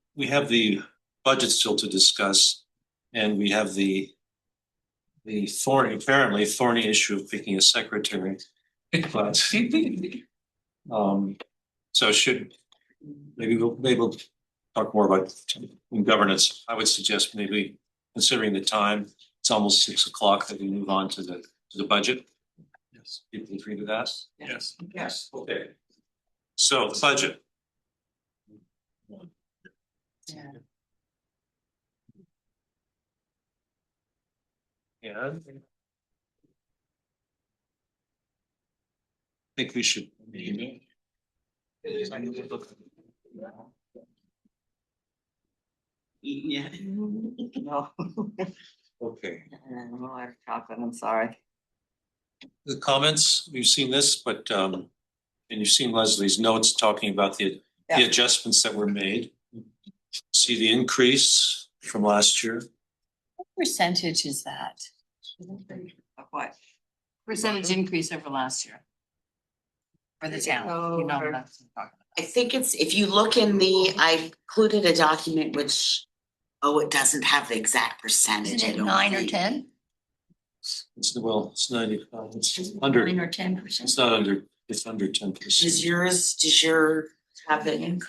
budget still to discuss, and we have the apparently thorny issue of picking a secretary. But so maybe we'll talk more about governance. I would suggest maybe considering the time, it's almost 6 o'clock, that we move on to the budget. Yes. People agree to that? Yes. Yes. Okay. So the budget. Yeah. Yeah. I think we should. Yeah. No. Okay. I'm a lot of chocolate, I'm sorry. The comments, we've seen this, but and you've seen Leslie's notes talking about the adjustments that were made. See the increase from last year. What percentage is that? Of what? Percentage increase over last year? For the town, you know what I'm talking about. I think it's, if you look in I included a document which, it doesn't have the exact percentage. Isn't I it don't 9 or think. 10? It's 90, it's under, 9 or 10%? it's not under, it's under 10%. Does your have it,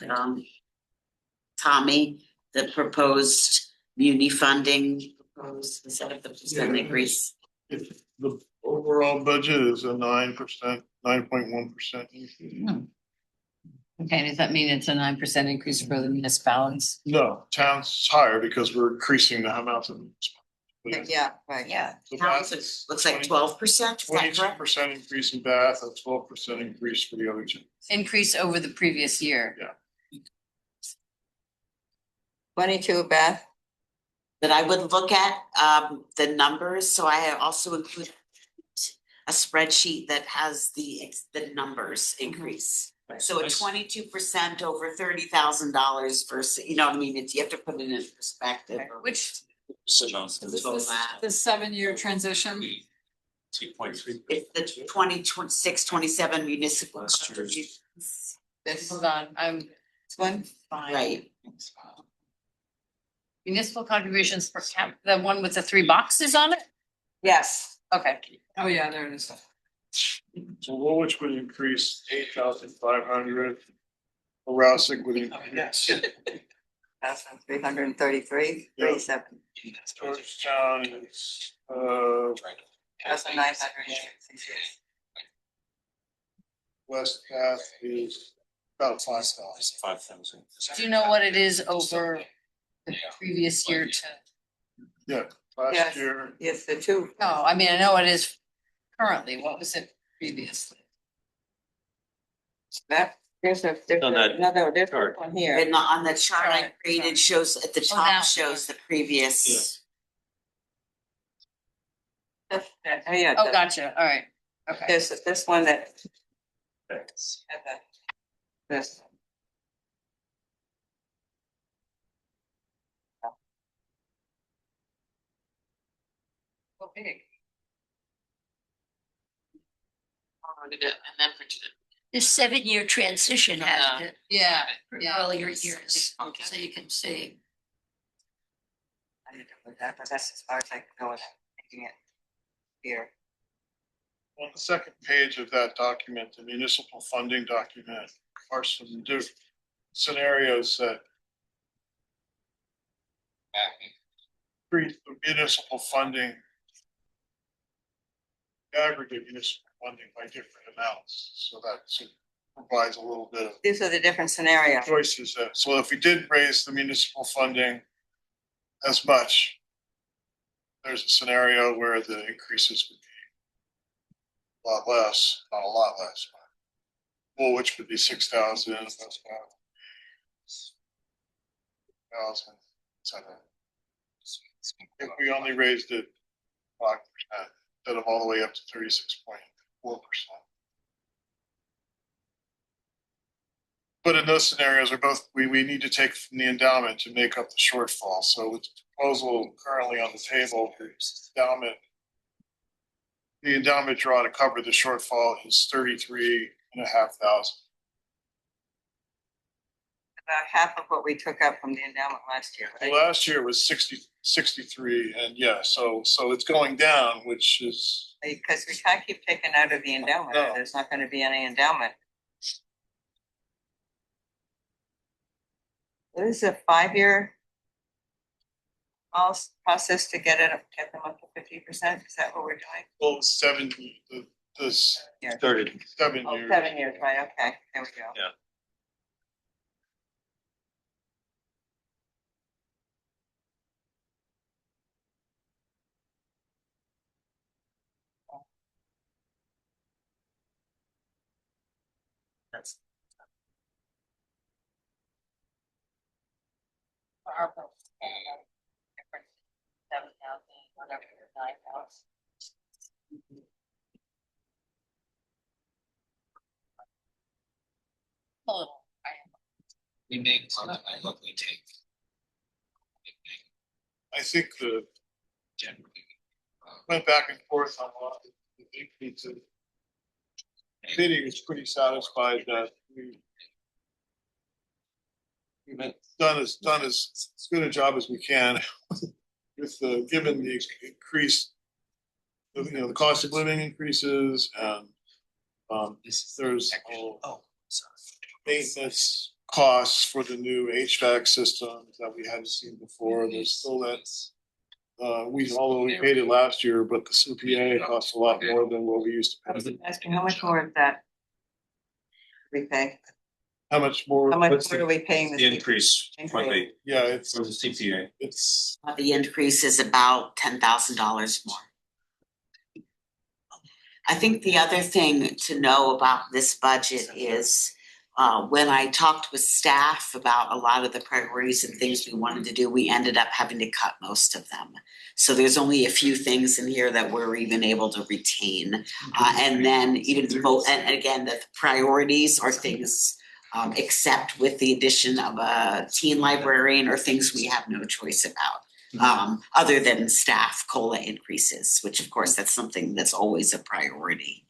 Tommy, the proposed muni funding proposed instead of the percent increase? If the overall budget is a 9%, 9.1% increase. Okay, does that mean it's a 9% increase for the municipalities? No, town's higher because we're increasing the amount of. Yeah, right. Yeah. So Towns, Bath it is looks like 12%. Is that correct? 22% increase in Bath, a 12% increase for the other two. Increase over the previous year. Yeah. 22, Beth. But I would look at the numbers, so I have also included a spreadsheet that has the numbers increase. So a 22% over $30,000 versus, you know what I mean, you have to put it in perspective. Which The 7-year transition. 2.3. It's the 2026, 27 municipal contributions. Hold on, this one, fine. Right. Municipal contributions per cap, the one with the 3 boxes on it? Yes. Okay. Oh, yeah, there it is. So Woolwich would increase 8,500. Rousick would increase. 333, 37. Georgetown is 900. West Bath is about 5,000. 5,000. Do you know what it is over the previous year to? Yeah, last year. Yes, the two. No, I mean, I know it is currently. What was it previously? That There's On that another chart. different one here. And on the chart I created shows at the that top one. shows the previous. Oh, yeah. Oh, gotcha, all right, okay. There's this one that. This. So big. Forwarded it and then printed it. This 7-year transition has to. Yeah, Earlier years, so you can see. I didn't put that, but that's as far as I can go with making it here. On the second page of that document, the municipal funding document, are some scenarios that treat the municipal funding, aggregate municipal funding by different amounts, so that provides a little bit of These are the different scenarios. choices. So if we did raise the municipal funding as much, there's a scenario where the increases would be a lot less, not a lot less. Well, which would be 6,000, that's about 1,000, etc. If we only raised it 5%, instead of all the way up to 36.4%. But in those scenarios, we need to take from the endowment to make up the shortfall. So with the proposal currently on the table, the endowment draw to cover the shortfall is 33,500. About half of what we took up from the endowment last year, right? Last year was 63, and yeah, so it's going down, which is. Because we can't keep taking out of the endowment, or No. there's not gonna be any endowment. What is a 5-year process to get them up to 50%? Is that what we're doing? Well, 7, this started 7 Oh, years. 7 years, right, okay, there we go. Yeah. That's. Different 7,000, whatever, 9,000. We make something like what we take. I think the Generally. went back and forth on a lot of the increases. Committee was pretty satisfied that we've done as good a job as we can with given the increased, the cost of living increases and there's maintenance costs for the new HVAC system that we hadn't seen before. There's still that although we paid it last year, but the CPA costs a lot more than what we used to pay. Asking how much more is that? We pay? How much more? How much more are we paying? The increase, monthly, Yeah, it's for the CPA. It's The increase is about $10,000 more. I think the other thing to know about this budget is when I talked with staff about a lot of the priorities and things we wanted to do, we ended up having to cut most of them. So there's only a few things in here that we're even able to retain. And then even and again, the priorities are things except with the addition of a teen librarian or things we have no choice about. Other than staff COLA increases, which of course that's something that's always a priority.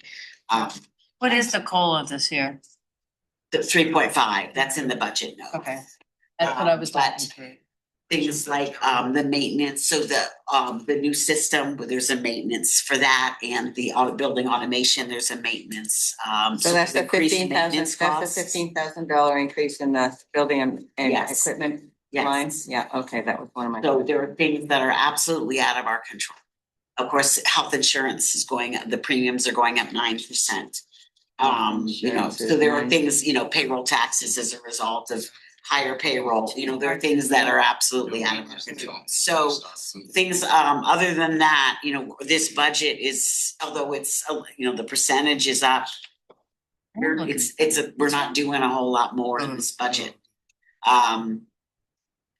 What is the COLA this year? The 3.5, that's in the budget note. Okay, that's what I was But looking through. things like the maintenance, so the new system, there's a maintenance for that, and the building automation, there's a maintenance. So that's the increased 15,000, maintenance that's the costs. $15,000 increase in the building and Yes. equipment Yes. lines? Yeah, okay, that was one of my. So there are things that are absolutely out of our control. Of course, health insurance is the premiums are going up 9%. So there are things, payroll taxes as a result of higher payroll, there are things that are absolutely out of our control. So things, other than that, this budget is, although it's, the percentage is up we're not doing a whole lot more in this budget.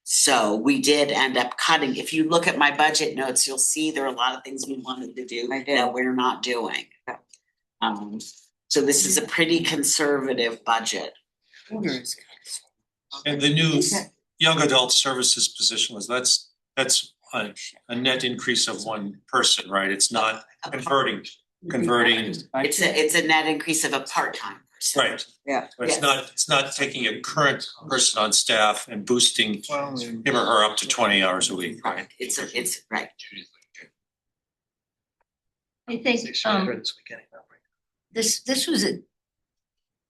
So we did end up cutting. If you look at my budget notes, you'll see there are a lot of things we wanted to do that we're not doing. So this is a pretty conservative budget. And the new young adult services position that's a net increase of one person, right? It's not converting. It's a net increase of a part-time person. Right. Yeah. But it's not taking a current person on staff and boosting him or her up to 20 hours a week, right? It's right. I think this was a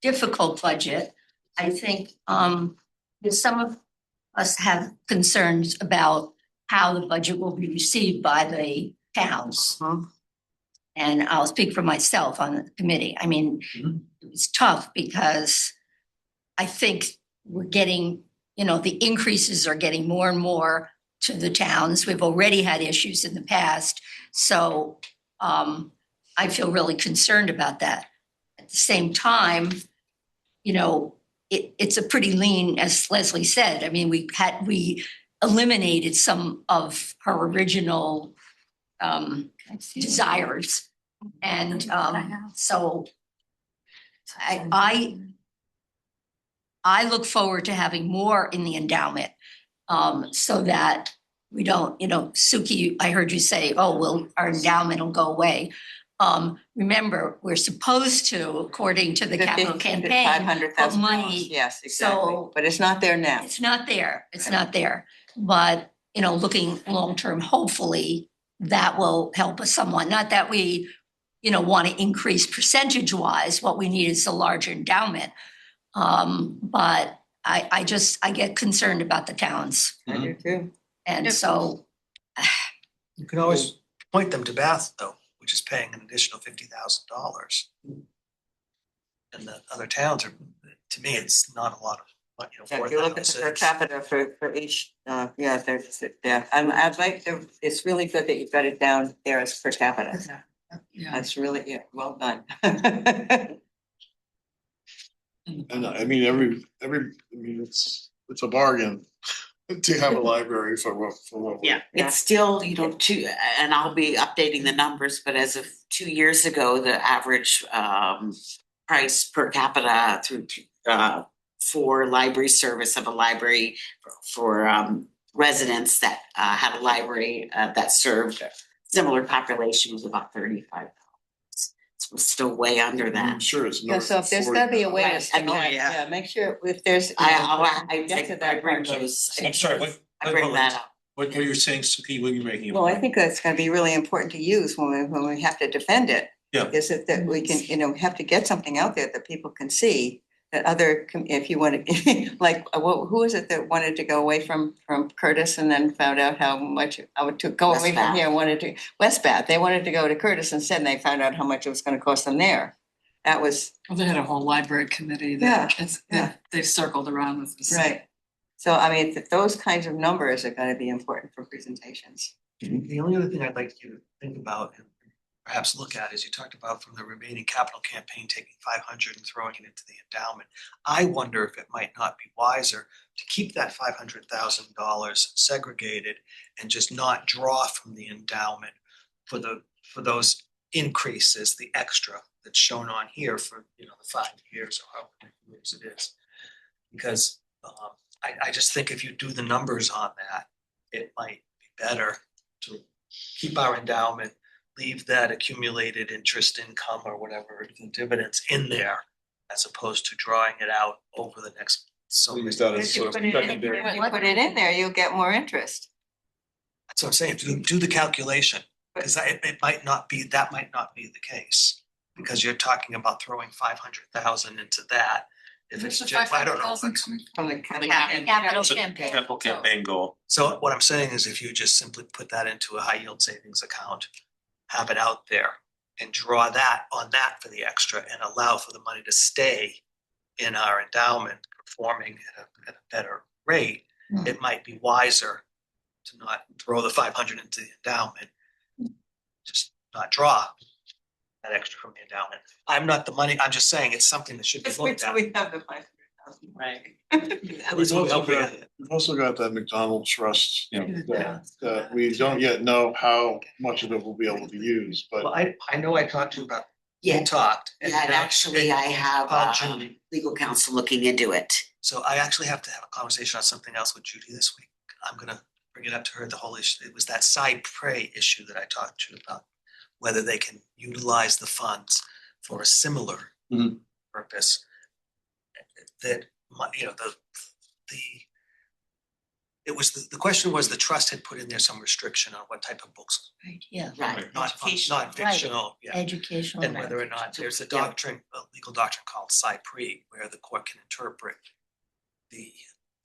difficult budget. I think some of us have concerns about how the budget will be received by the towns. And I'll speak for myself on the committee. I mean, it was tough because I think we're getting, the increases are getting more and more to the towns. We've already had issues in the past. So I feel really concerned about that. At the same time, it's a pretty lean, as Leslie said. I mean, we eliminated some of her original desires. And so I look forward to having more in the endowment so that we don't, Suki, I heard you say, our endowment will go away. Remember, we're supposed to, according to the capital campaign, put money. Yes, exactly. So but it's not there now. It's not there. It's not there. But, looking long-term, hopefully that will help us somewhat. Not that we, want to increase percentage-wise. What we need is a larger endowment. But I get concerned about the towns. I do too. And so. You can always point them to Bath though, which is paying an additional $50,000. And the other towns are, to me, it's not a lot of money, If you look at the per capita for each, I'd like to, it's really good that you've got it down there as per capita. Yeah. That's really, well done. And I mean, it's a bargain to have a library for what. It's still, and I'll be updating the numbers, but as of 2 years ago, the average price per capita for library service of a library for residents that had a library that served similar population was about $35. It's still way under that. I'm sure it's Yeah, so if there's gotta be a way to still, make sure if there's. I bring those. I'm sorry, I bring that up. What you're saying, Suki, what you're making? Well, I think that's gonna be really important to use when we have to defend it. Yeah. Is it that we can, have to get something out there that people can see that if you want to, like, who is it that wanted to go away from Curtis and then found out how much I would go away from here and wanted to, West Bath, they wanted to go to Curtis instead and they found out how much it was going to cost them there. That was. Well, they had a whole library committee that they've circled around with this. Right. So, I mean, those kinds of numbers are going to be important for presentations. The only other thing I'd like you to think about and perhaps look at is you talked about from the remaining capital campaign taking 500 and throwing it into the endowment. I wonder if it might not be wiser to keep that $500,000 segregated and just not draw from the endowment for those increases, the extra that's shown on here for the 5 years or however many years it is. Because I just think if you do the numbers on that, it might be better to keep our endowment, leave that accumulated interest income or whatever, the dividends in there, as opposed to drawing it out over the next so many. If you put it in there, you'll get more interest. That's what I'm saying, do the calculation, because it might not be, that might not be the case. Because you're talking about throwing 500,000 into that. If it's just, I don't know. From the Capital campaign goal. So what I'm saying is if you just simply put that into a high yield savings account, have it out there and draw that on that for the extra and allow for the money to stay in our endowment performing at a better rate, it might be wiser to not throw the 500 into the endowment, just not draw. that extra from the endowment. I'm not the money, I'm just saying it's something that should be looked at. We have the 500,000. Right. We've also got that McDonald trust, that we don't yet know how much of it we'll be able to use, but. Well, I know I talked to you about, Yeah. we talked. Yeah, and actually I have Judy. legal counsel looking into it. So I actually have to have a conversation on something else with Judy this week. I'm gonna bring it up to her, the whole issue. It was that side prey issue that I talked to you about. Whether they can utilize the funds for a similar purpose. That, the question was the trust had put in there some restriction on what type of books. Right, yeah. Right. Non-fictional, yeah. Educational. And whether or not there's a doctrine, a legal doctrine called cypre, where the court can interpret the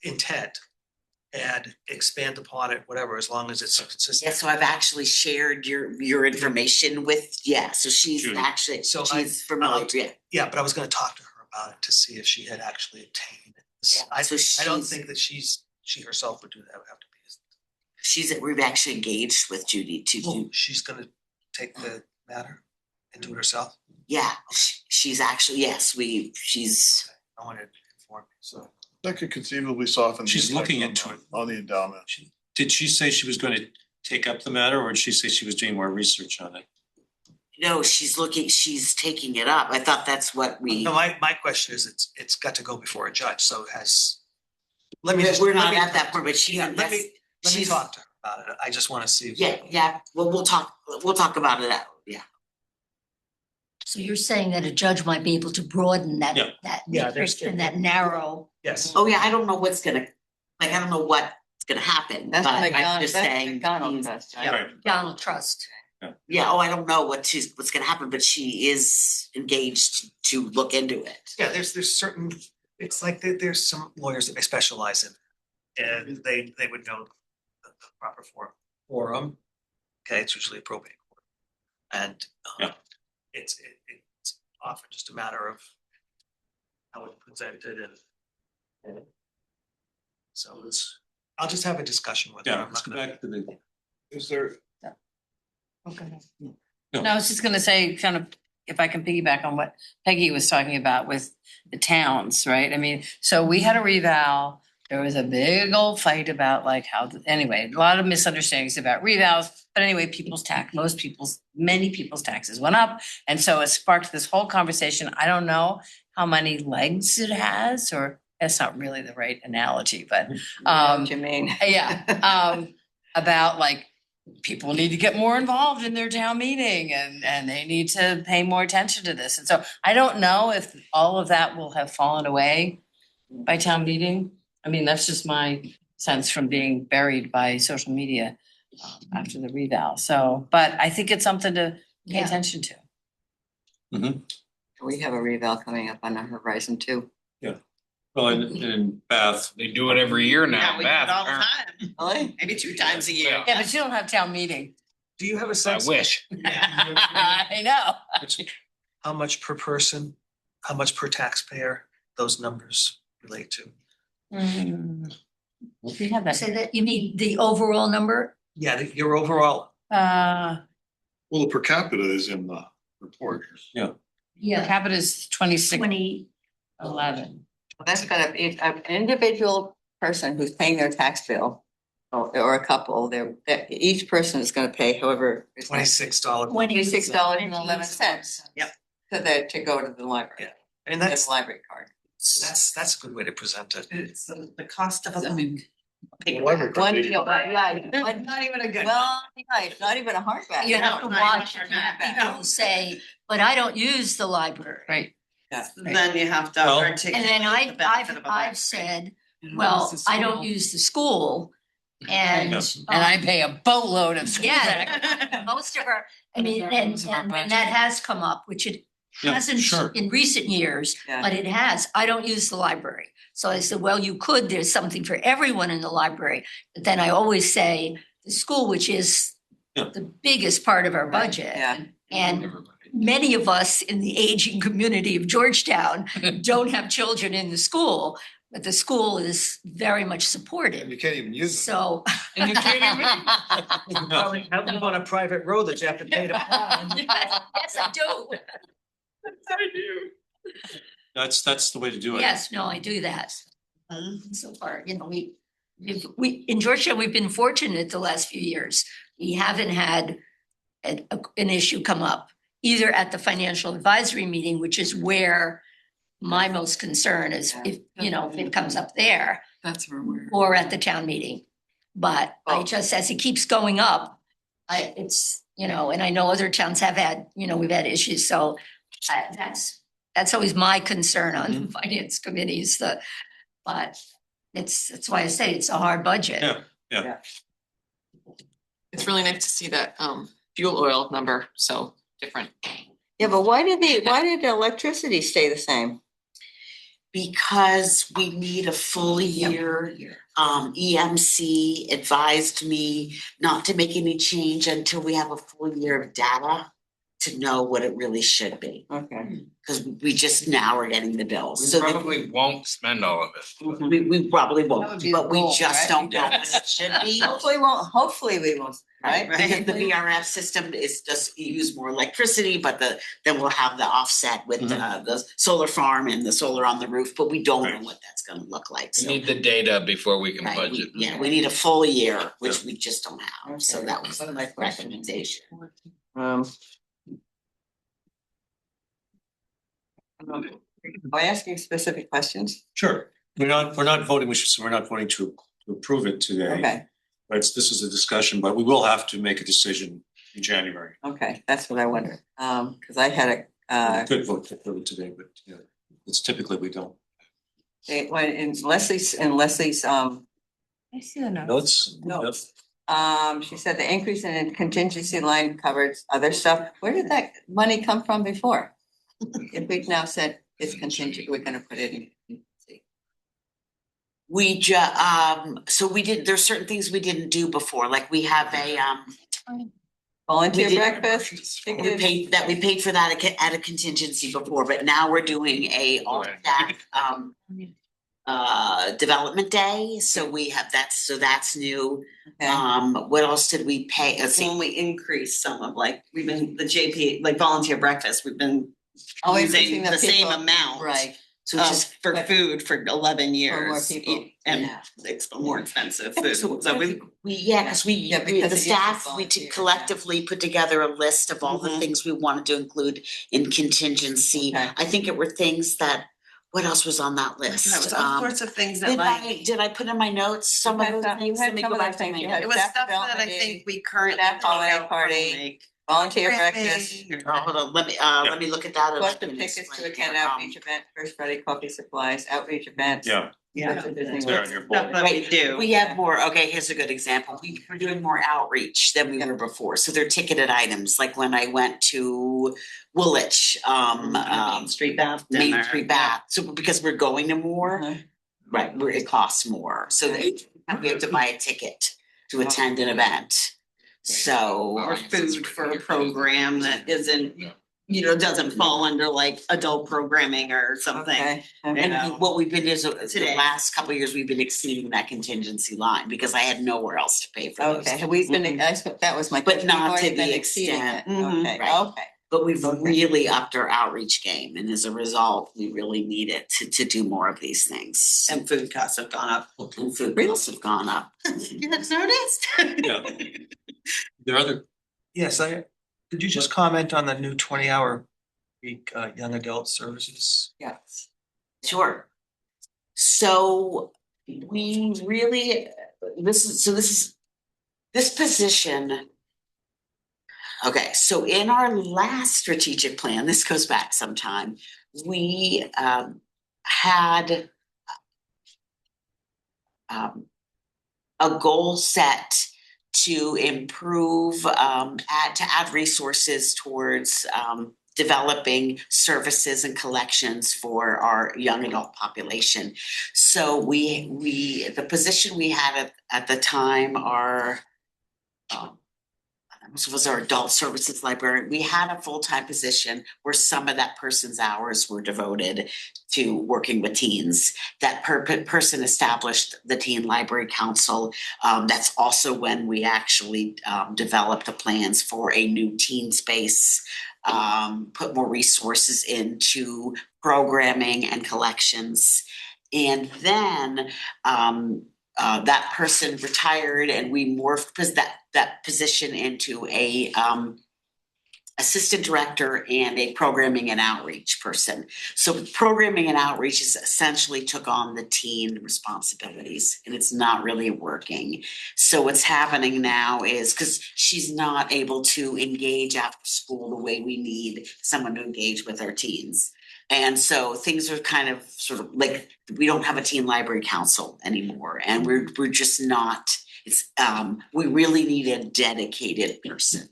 intent and expand upon it, whatever, as long as it's consistent. Yeah, so I've actually shared your information with, so she's Judy. actually, So she's familiar, yeah. Yeah, but I was gonna talk to her about it to see if she had actually obtained it. Yeah, I so don't she's- think that she herself would do that, it would have to be. We've actually engaged with Judy to do, She's gonna take the matter and do it herself? she's actually, she's. I wanted to inform you, so. That could conceivably soften. the She's impact looking on into the- it. On the endowment. Did she say she was going to take up the matter, or did she say she was doing more research on it? No, she's taking it up. I thought that's what we. No, my question is, it's got to go before a judge, so it has. We're not at that point, but she. Yeah, let me she's- talk to her about it. I just wanna see. Yeah, well, we'll talk about it out, yeah. So you're saying that a judge might be able to broaden that, Yeah. that Yeah, matrix and that narrow. Yes. Oh, yeah, I don't know what's gonna, I don't know what's gonna happen, but That's I'm McDonald, just that's saying. McDonald trust, right? Right. Donald Trust. Yeah, I don't know what's gonna happen, but she is engaged to look into it. Yeah, there's certain, it's like there's some lawyers that they specialize in. And they would know the proper forum. Okay, it's usually a probate court. And it's often just a matter of how it's presented and so I'll just have a discussion with her. Yeah, I'm let's not go gonna- back to the. Is there, Okay. No. No, I was just gonna say, kind of, if I can piggyback on what Peggy was talking about with the towns, right? I mean, so we had a revow. There was a big old fight about like how, anyway, a lot of misunderstandings about revals. But anyway, many people's taxes went up. And so it sparked this whole conversation. I don't know how many legs it has, or that's not really the right analogy, but What you mean? about like, people need to get more involved in their town meeting and they need to pay more attention to this. And so I don't know if all of that will have fallen away by town meeting. I mean, that's just my sense from being buried by social media after the reval. So, but I think it's something to pay attention to. We have a reval coming up on the horizon too. Well, in Bath. They do it every year now. We do it all the Bath, time, Really? maybe 2 times a year. Yeah, but you don't have town meeting. Do you have a I sense? wish. I know. How much per person, how much per taxpayer those numbers relate to? We have that. Say that, you mean the overall number? Yeah, your overall, well, the per capita is in the report. Yeah. Per capita is 20. 2611. That's gonna be an individual person who's paying their tax bill. Or a couple, each person is gonna pay however. $26. $26.11. Yep. To go to the library. Yeah. And Get that's a library card. a good way to present it. It's the cost of a Library card, One, they- Not even a good. well, yeah, it's not even a hardback. You have to No, watch not people who say, but I don't use the library. Right. Then you have to Well- articulate And then the benefit of a I've library. said, well, I don't use the school and. And I pay a boatload of school tax. Yeah, most of our, I mean, and that has come up, which it Yeah, hasn't sure. in recent years, Yeah. but it has. I don't use the library. So I said, well, you could, there's something for everyone in the library. But then I always say the school, which is Yeah. the biggest part of our budget. Yeah. And many of us in the aging community of Georgetown don't have children in the school. but the school is very much supportive. You can't even use it. So. And you can't Probably have them on a private road that you have to pay to plow. Yes, I do. I do. That's the way to do it. Yes, no, I do that. So far, you know, we, in Georgetown, we've been fortunate the last few years. We haven't had an issue come up, either at the financial advisory meeting, which is where my most concern is if, you know, if it comes up there, That's where we're. or at the town meeting. But I just, as it keeps going up, it's, you know, and I know other towns have had, you know, we've had issues, so that's always my concern on finance committees, but that's why I say it's a hard budget. Yeah. It's really nice to see that fuel oil number so different. Yeah, but why did the electricity stay the same? Because we need a full year. EMC advised me not to make any change until we have a full year of data to know what it really should be. Okay. Because we just now are getting the bills. We So probably won't spend all of it. we probably That won't, would be but the we goal, just right? don't know what it should be. Hopefully we won't, right? Because the VRF system is just, you use more electricity, but then we'll have the offset with the solar farm and the solar on the roof, but we don't know what that's gonna look like. We So, need the data before we can right, budget. we need a full year, which we just don't have. So that was my recommendation. Are you asking specific questions? Sure. We're not voting, we're not voting to approve it today. Okay, Right, this is a discussion, but we will have to make a decision in January. okay, that's what I wondered. Cause I had We could vote to approve it today, but you know, it's typically we don't. in Leslie's, I see the notes. Notes? she said the increase in contingency line covers other stuff. Where did that money come from before? If we've now said it's contingent, we're gonna put it in. We so we did, there's certain things we didn't do before, like we have a Volunteer we did- breakfast. we paid for that at a contingency before, but now we're doing a all staff development day, so we have that's new. Okay. What else did we pay? Let's see. When we increase some of we've been, the JP, volunteer breakfast, we've been Oh, using increasing the same people, amount. right. So just for but- food for 11 years. people, And yeah. it's more expensive food. So So we, because because the it is staff, we volunteer, collectively put together a list of all the things we wanted to include in contingency. Okay. I think it were things that, what else was on that list? it was all sorts of things that Did I put in my notes some of had those some- you things? had Let me some go of those back to things. my You notes. had it was staff stuff that I development think we currently. staff holiday don't party, make. volunteer breakfast, Oh, hold on, let me look at that. and I cost of can tickets to explain attend it. outreach event, First Friday coffee supplies, outreach events. Yeah. That's a good thing. It's there on your Stuff board. that we do. We have more, okay, here's a good example. We're doing more outreach than we were before. So they're ticketed items, like when I went to Woolwich, Main Street Bath Main dinner. Street Bath. So because we're going to more, right, where it costs more. So we have to buy a ticket to attend an event. So. Or food for a program that isn't, doesn't fall under adult programming or something. Okay. And what we've been is, the Today. last couple of years, we've been exceeding that contingency line because I had nowhere else to pay for those. Okay, we've been, that was my But question. not We've already to been the exceeding it. extent. Okay, Right. okay. But we've really upped our outreach game, and as a result, we really need it to do more of these things. And food costs have gone up. And food bills have gone up. You have noticed? Yeah. There are other, Yes, could you just comment on the new 20-hour week, young adult services? Yes. Sure. So we really, this position. Okay, so in our last strategic plan, this goes back some time, we had a goal set to improve, to add resources towards developing services and collections for our young adult population. So the position we had at the time, our this was our adult services librarian. We had a full-time position where some of that person's hours were devoted to working with teens. That person established the Teen Library Council. That's also when we actually developed the plans for a new teen space, put more resources into programming and collections. And then that person retired and we morphed that position into a assistant director and a programming and outreach person. So programming and outreach is essentially took on the teen responsibilities and it's not really working. So what's happening now is because she's not able to engage after school the way we need someone to engage with our teens. And so things are kind of sort of like, we don't have a teen library council anymore and we're just not, it's, we really need a dedicated person.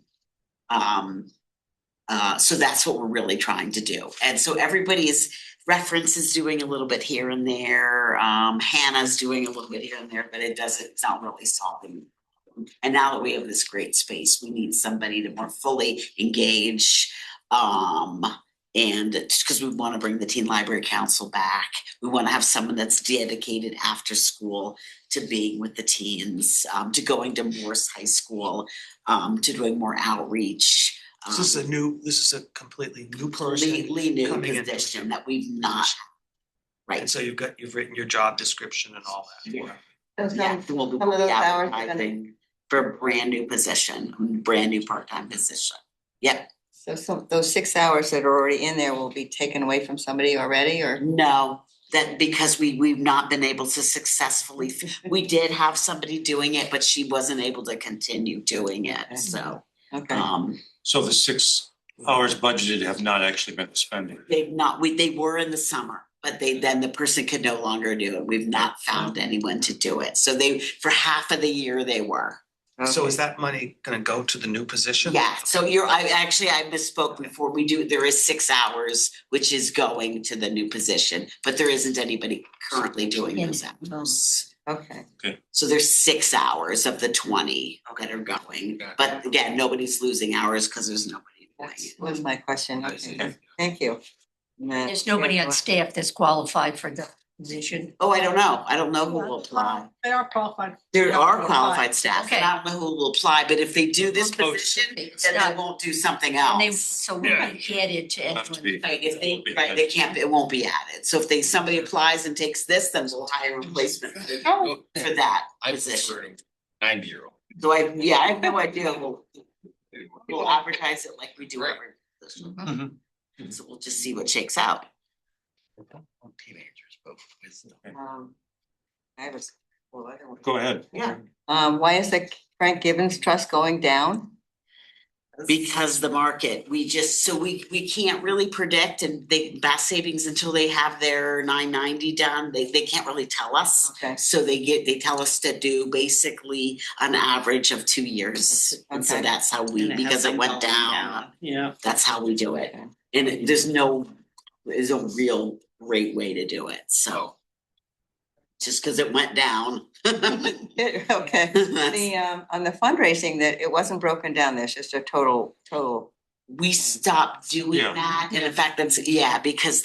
So that's what we're really trying to do. And so everybody's reference is doing a little bit here and there. Hannah's doing a little bit here and there, but it's not really solving. And now that we have this great space, we need somebody to more fully engage. And because we want to bring the Teen Library Council back, we want to have someone that's dedicated after school to being with the teens, to going to Morse High School, to doing more outreach. This is a completely new person. Completely new coming in. position that we've not. Right. And so you've written your job description and all that. Yeah. Those Yeah, some we'll be of those hours are gonna- advertising for a brand new position, brand new part-time position. Yep. So some, those 6 hours that are already in there will be taken away from somebody already, or? No, that because we've not been able to successfully, we did have somebody doing it, but she wasn't able to continue doing it, so. Okay. So the 6 hours budgeted have not actually been spending. They've not, they were in the summer, but then the person could no longer do it. We've not found anyone to do it. So for half of the year they were. So is that money gonna go to the new position? Yeah, so I misspoke before. There is 6 hours, which is going to the new position, but there isn't anybody currently doing those hours. Okay. So there's 6 hours of the 20 that are going, but again, nobody's losing hours because there's nobody doing it. That was my question. Okay, thank you. There's nobody on staff that's qualified for the position. Oh, I don't know. I don't know who will apply. They are qualified. There are qualified staff, Okay. and I don't know who will apply, but if they do this position, then they won't do something else. So we can add it to anyone. Right, if they can't, it won't be added. So if somebody applies and takes this, then we'll hire a replacement for that position. 90-year-old. So I have no idea. We'll advertise it like we do every position. So we'll just see what shakes out. Teenagers, but wisdom. I have Go ahead. Yeah. Why is the Frank Gibbons Trust going down? Because the market, we can't really predict and Bass Savings until they have their 990 done, they can't really tell us. Okay. So they tell us to do basically an average of 2 years. And so Okay. that's how because it went down. Yeah. That's how we do it. And there's no real great way to do it, so. Just because it went down. Okay, the, on the fundraising, that it wasn't broken down, there's just a total. We stopped doing Yeah. that, and in fact, because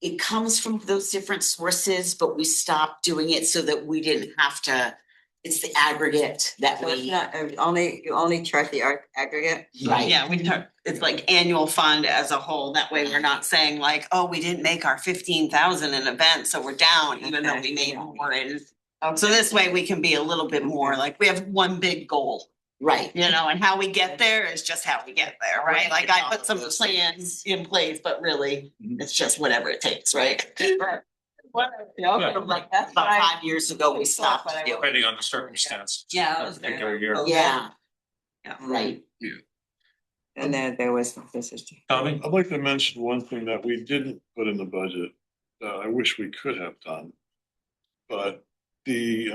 it comes from those different sources, but we stopped doing it so that we didn't have to, it's the aggregate that So it's we. not, you only chart the aggregate? Right. Yeah, it's like annual fund as a whole. That way we're not saying like, oh, we didn't make our 15,000 in event, so we're down, even though we made more in. So this way we can be a little bit more like, we have one big goal, Right. you know, and how we get there is just how we get there, right? Like I put some plans in place, but really it's just whatever it takes, right? Like about 5 years ago, we stopped. Depending on the circumstance. Yeah, it was Particular year. Yeah, Yeah. right. And then there was, this is. Tommy? I'd like to mention one thing that we didn't put in the budget that I wish we could have done. But the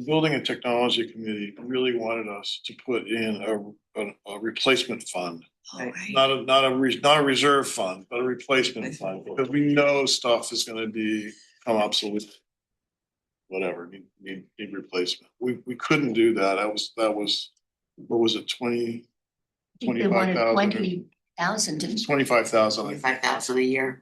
Building and Technology Committee really wanted us to put in a replacement fund. Not a reserve fund, but a replacement fund, because we know stuff is gonna come obsolete. Whatever, need replacement. We couldn't do that. That was what was it, 20? I think they wanted 25,000. 20,000, didn't they? 25,000. 5,000 a year.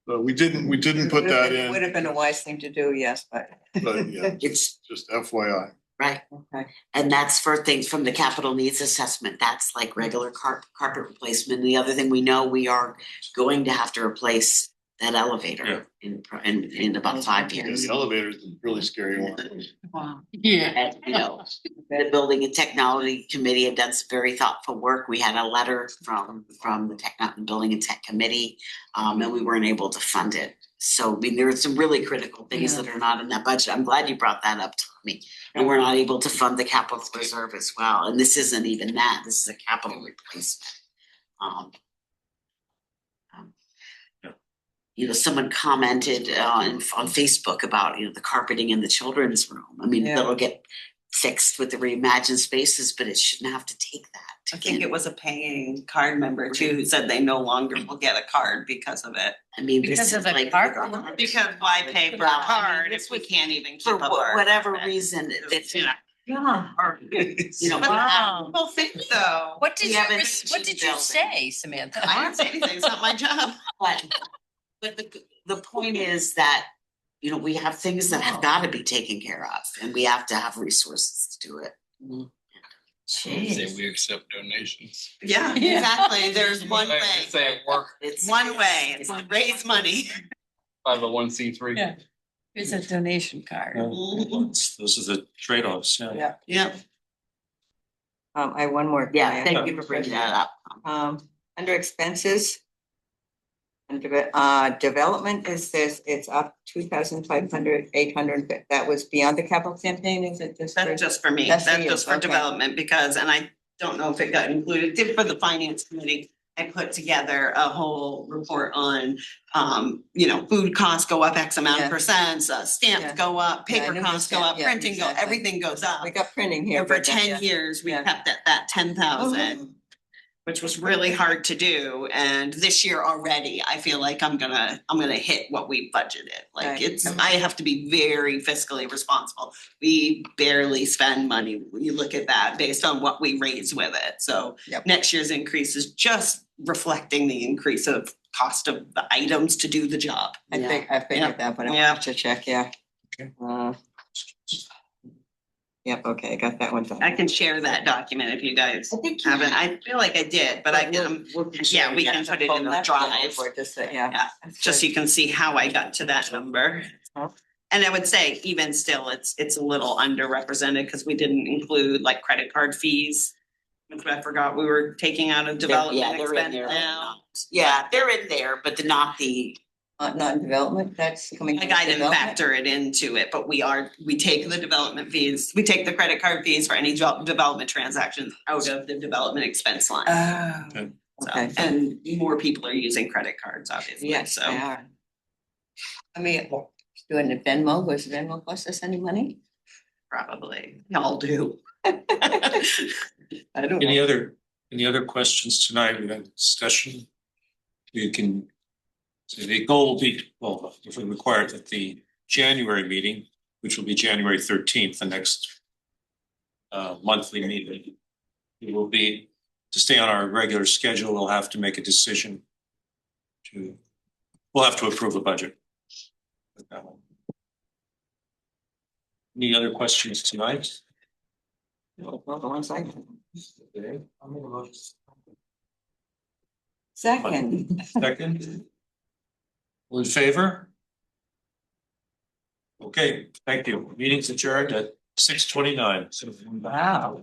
But we didn't put that It would in, have been a wise thing to do, yes, but. but yeah, It's just FYI. right. Okay. And that's for things from the capital needs assessment. That's like regular carpet replacement. The other thing we know, we are going to have to replace that elevator in about 5 Yeah, years. the elevator is a really scary one. Wow. Yeah. And, you know, the Building and Technology Committee had done some very thoughtful work. We had a letter from the Building and Tech Committee, and we weren't able to fund it. So, I mean, there are some really critical things that are not in that budget. I'm glad you brought that up, Tommy. And we're not able to fund the capital reserve as well. And this isn't even that. This is a capital replacement. You know, someone commented on Facebook about, you know, the carpeting in the children's room. I mean, that'll get fixed with the reimagined spaces, but it shouldn't have to take that. I think it was a paying card member too, who said they no longer will get a card because of it. I mean, Because of the like, carpet? Because why pay for a Well, I mean, card if we can't even keep for up our whatever carpet? reason, that, Yeah. you know, Wow. Well, think though. What did We you, have a what did you building. say, Samantha? I didn't say anything, it's not my job. But the point is that, you know, we have things that have got to be taken care of, and we have to have resources to do it. Say we accept donations. Yeah, exactly. There's one way. Say it work. It's One way, it's to raise money. 501c3. Yeah. Here's a donation card. Those are the trade-offs, yeah. Yeah. I have one more. Yeah, thank you for bringing that up. Under expenses. Under development is this, it's up 2,500, 800, that was beyond the capital campaign, is it just? That's just for me. That's That's you, just for okay. development because, and I don't know if it got included, did for the finance committee. I put together a whole report on, you know, food costs go up X amount of percent, stamps go up, Yeah, I paper knew costs the go stamp, up, yeah, printing go, exactly. everything goes up. We got printing here. And for but that- 10 years, we yeah. kept at that 10,000. Which was really hard to do, and this year already, I feel like I'm gonna hit what we budgeted. Like Right. it's, I have to be very fiscally responsible. We barely spend money when you look at that based on what we raise with it. So next year's increase is just reflecting the increase of cost of the items to do the job. I figured that, but I Yeah. wanted to check, yeah. Yep, okay, I got that one done. I can share that document if you guys haven't. I feel like I did, but I can, yeah, we can put it in the drive. Yeah. Just so you can see how I got to that number. And I would say even still, it's a little underrepresented because we didn't include like credit card fees. Which I forgot we were taking out of development they're in expense there. now. Yeah, they're in there, but not the. Not in development, that's coming. Like I didn't factor it into it, but we take the development fees, we take the credit card fees for any development transactions out of the development expense line. Oh. Okay. And more people are using credit cards, obviously, Yes, so. they are. I mean, doing the Venmo, was Venmo cost us any money? Probably, y'all do. I don't Any know. other questions tonight? We have discussion. You can, so the goal will be, well, if we require it at the January meeting, which will be January 13th, the next monthly meeting. It will be to stay on our regular schedule. We'll have to make a decision we'll have to approve the budget. Any other questions tonight? No, hold on one second. Okay. Second. Second. All in favor? Okay, thank you. Meeting's adjourned at 6:29. Wow.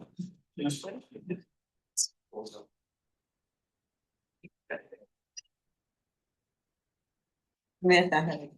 Samantha, I had a